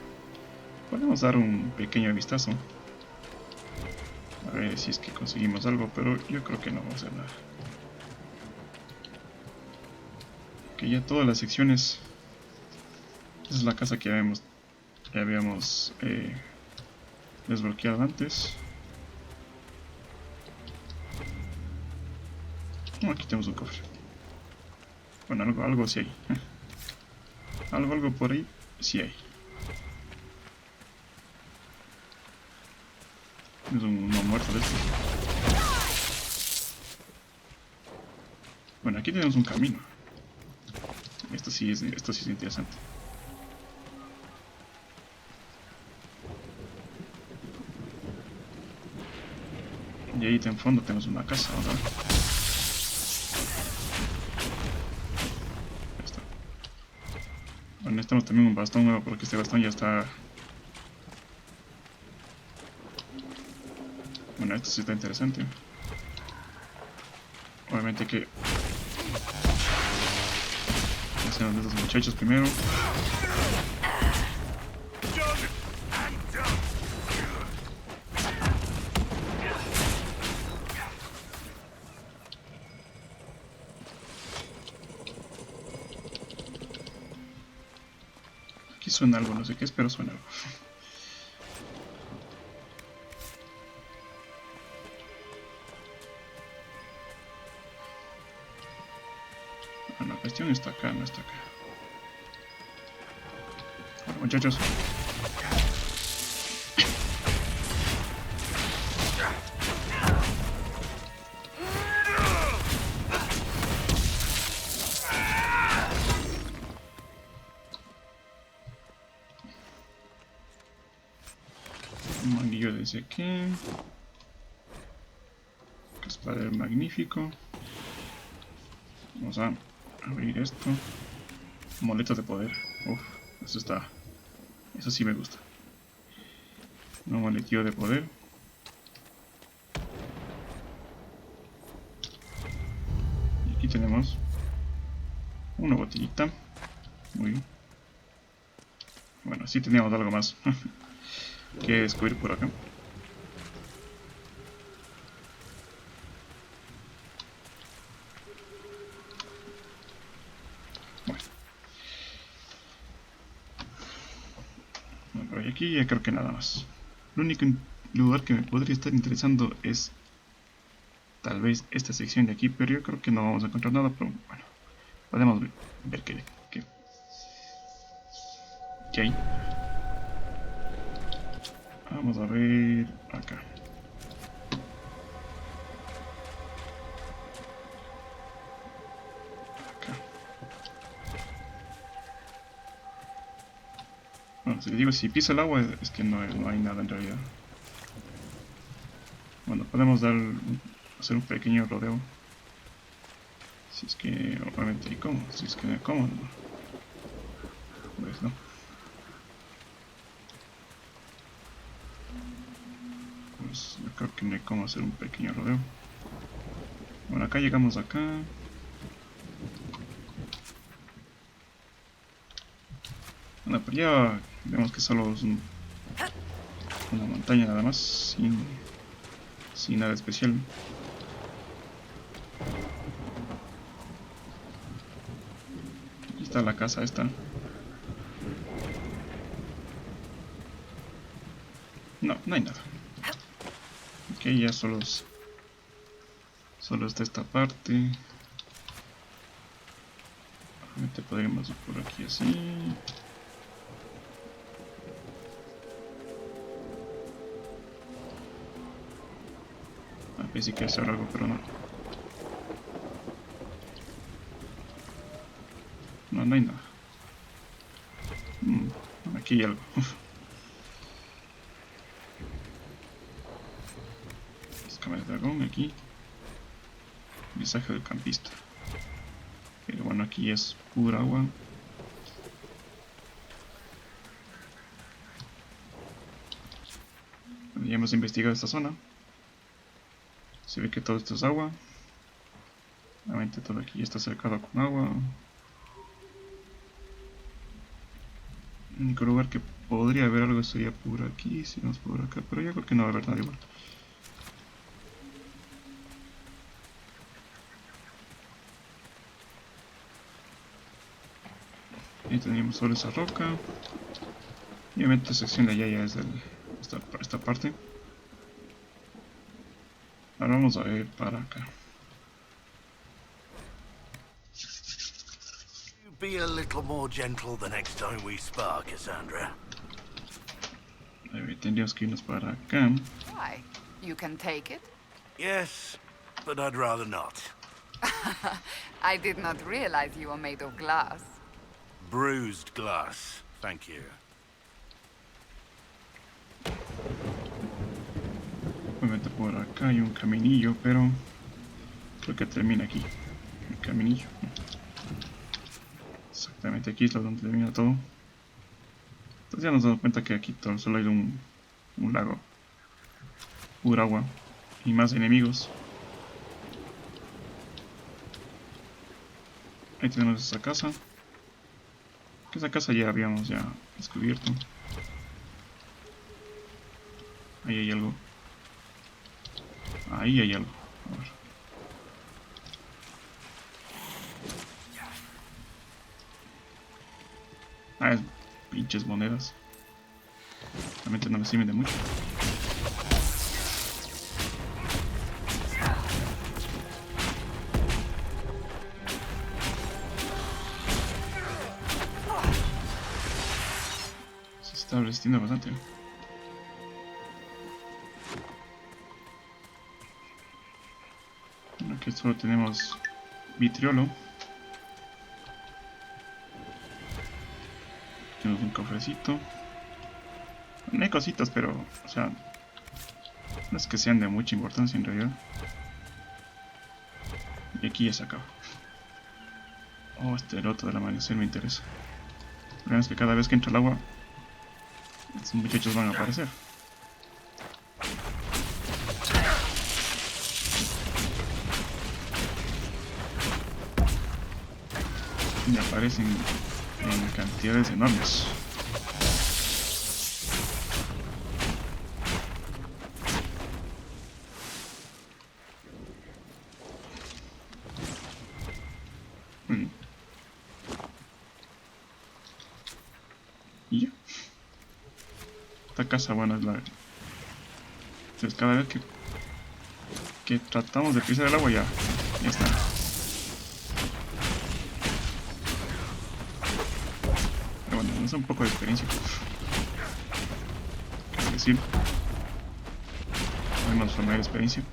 podemos dar un pequeño vistazo. A ver si es que conseguimos algo, pero yo creo que no vamos a hacer nada. Que ya todas las secciones. Esa es la casa que habíamos desbloqueado antes. Aquí tenemos un cofre. Bueno, algo sí hay. Algo por ahí sí hay. Es uno muerto de estos. Bueno, aquí tenemos un camino. Esto sí es interesante. Y ahí en fondo tenemos una casa, ¿verdad? Ahí está. Bueno, necesitamos también un bastón nuevo porque este bastón ya está... Bueno, esto sí está interesante. Obviamente que... Hacemos de estos muchachos primero. Aquí suena algo, no sé qué es, pero suena algo. La cuestión está acá, no está acá. Bueno, muchachos. Un manguillo desde aquí. Caspadero magnífico. Vamos a abrir esto. Amuleto de poder. Uf, eso sí me gusta. Un amuletillo de poder. Y aquí tenemos una botellita. Muy bien. Bueno, sí teníamos algo más que descubrir por acá. Bueno, y aquí ya creo que nada más. El único lugar que me podría estar interesando es tal vez esta sección de aquí, pero yo creo que no vamos a encontrar nada, pero bueno, podemos ver qué hay. Vamos a ver acá. Bueno, si les digo, si pisa el agua es que no hay nada en realidad. Bueno, podemos hacer un pequeño rodeo. Si es que obviamente hay cómo, si es que no hay cómo, no. Pues no. Pues yo creo que no hay cómo hacer un pequeño rodeo. Bueno, acá llegamos acá. Bueno, pero ya vemos que solo es una montaña nada más, sin nada especial. Aquí está la casa esta. No, no hay nada. Ok, ya solo está esta parte. Obviamente podríamos ir por aquí así. Pensé que hacer algo, pero no. No, no hay nada. Aquí hay algo. Escama de dragón aquí. Mensaje del campista. Pero bueno, aquí es pura agua. Ya hemos investigado esta zona. Se ve que todo esto es agua. Obviamente todo aquí está cercado con agua. El único lugar que podría haber algo sería por aquí, si no es por acá, pero yo creo que no va a haber nada igual. Ahí teníamos solo esa roca. Y obviamente la sección de allá ya es esta parte. Ahora vamos a ver para acá. Be a little more gentle the next time we spar, Cassandra. Tendríamos que irnos para acá. Why? You can take it? Yes, but I'd rather not. I did not realize you were made of glass. Bruised glass, thank you. Obviamente por acá hay un caminillo, pero creo que termina aquí. El caminillo. Exactamente aquí es donde termina todo. Entonces ya nos damos cuenta que aquí solo hay un lago. Pura agua. Y más enemigos. Ahí tenemos esa casa. Que esa casa ya habíamos descubierto. Ahí hay algo. Ahí hay algo. A ver. Ah, es pinches monedas. Realmente no me sirven de mucho. Se está resistiendo bastante. Aquí solo tenemos vitriolo. Tenemos un cofrecito. No hay cositas, pero, o sea, no es que sean de mucha importancia en realidad. Y aquí ya se acaba. Oh, este loto del amanecer me interesa. El problema es que cada vez que entra el agua, estos muchachos van a aparecer. Y aparecen en cantidades enormes. Y ya. Esta casa, bueno, es la... Entonces cada vez que tratamos de pisar el agua ya está. Es un poco de experiencia. ¿Qué decir? Podemos formar experiencia.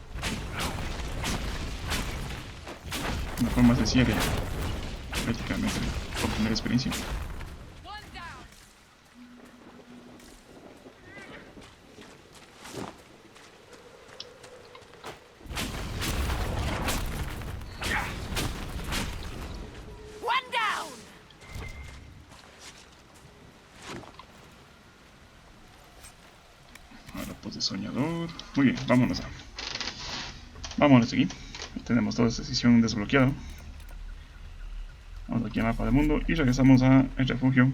Una forma sencilla de prácticamente obtener experiencia. soñador. Muy bien, vámonos aquí. Tenemos toda esta sesión desbloqueada. Vamos aquí al mapa del mundo y regresamos al refugio.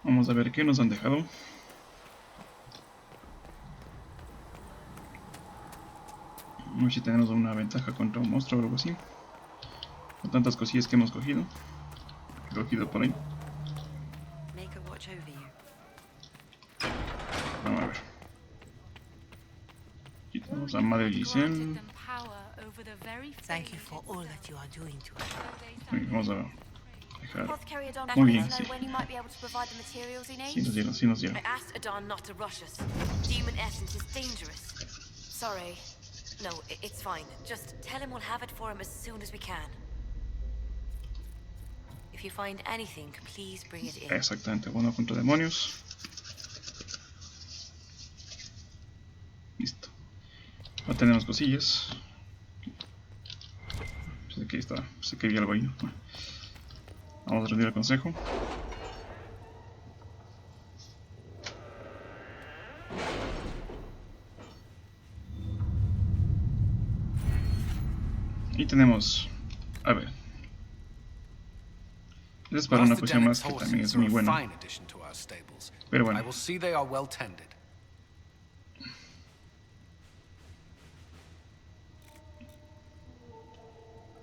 Vamos a ver qué nos han dejado. A ver si tenemos una ventaja contra un monstruo o algo así. Con tantas cosillas que hemos cogido. Por ahí. Vamos a ver. Aquí tenemos a Madre Giselle. Vamos a dejar. Muy bien, sí. Sí nos dieron. Sorry. No, it's fine. Just tell him we'll have it for him as soon as we can. If you find anything, please bring it in. Exactamente, bueno contra demonios. Listo. Ahora tenemos cosillas. Sé que está, sé que vi algo ahí, ¿no? Bueno. Vamos a rendir el consejo. Y tenemos, a ver, es para una poción más que también es muy buena, pero bueno,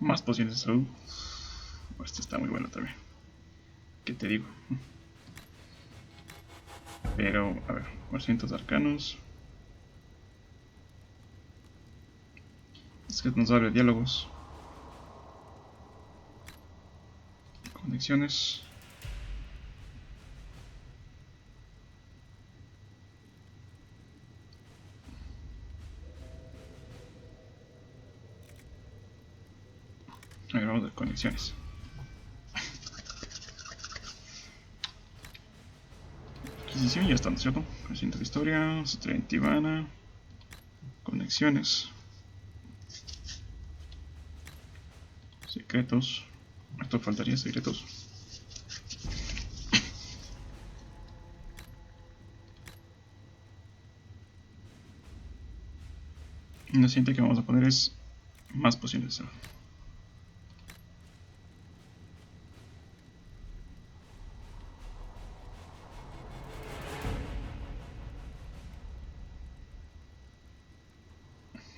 más pociones de salud. Esta está muy buena también, ¿qué te digo? Pero, a ver, 400 arcanos. Es que nos abre diálogos, conexiones. A ver, vamos a ver conexiones. Inquisición ya está, ¿no es cierto? Recinto de historia, estrella antivana, conexiones. Secretos. Esto faltaría secretos. Y lo siguiente que vamos a poner es más pociones de salud.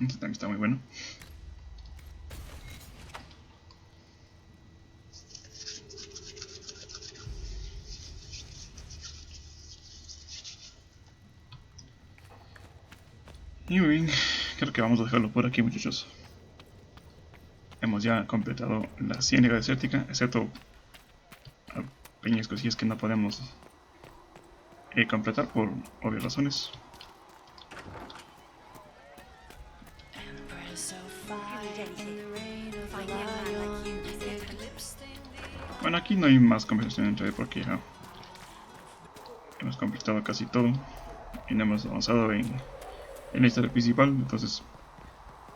Este también está muy bueno. Y muy bien, creo que vamos a dejarlo por aquí, muchachos. Hemos ya completado la Ciénaga Desértica, excepto pequeñas cosillas que no podemos completar por obvias razones. Bueno, aquí no hay más conversación entre porque ya hemos completado casi todo y no hemos avanzado en la historia principal, entonces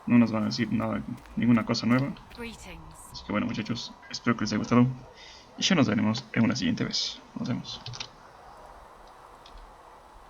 no nos van a decir nada, ninguna cosa nueva. Así que bueno, muchachos, espero que les haya gustado y ya nos veremos en una siguiente vez. Nos vemos.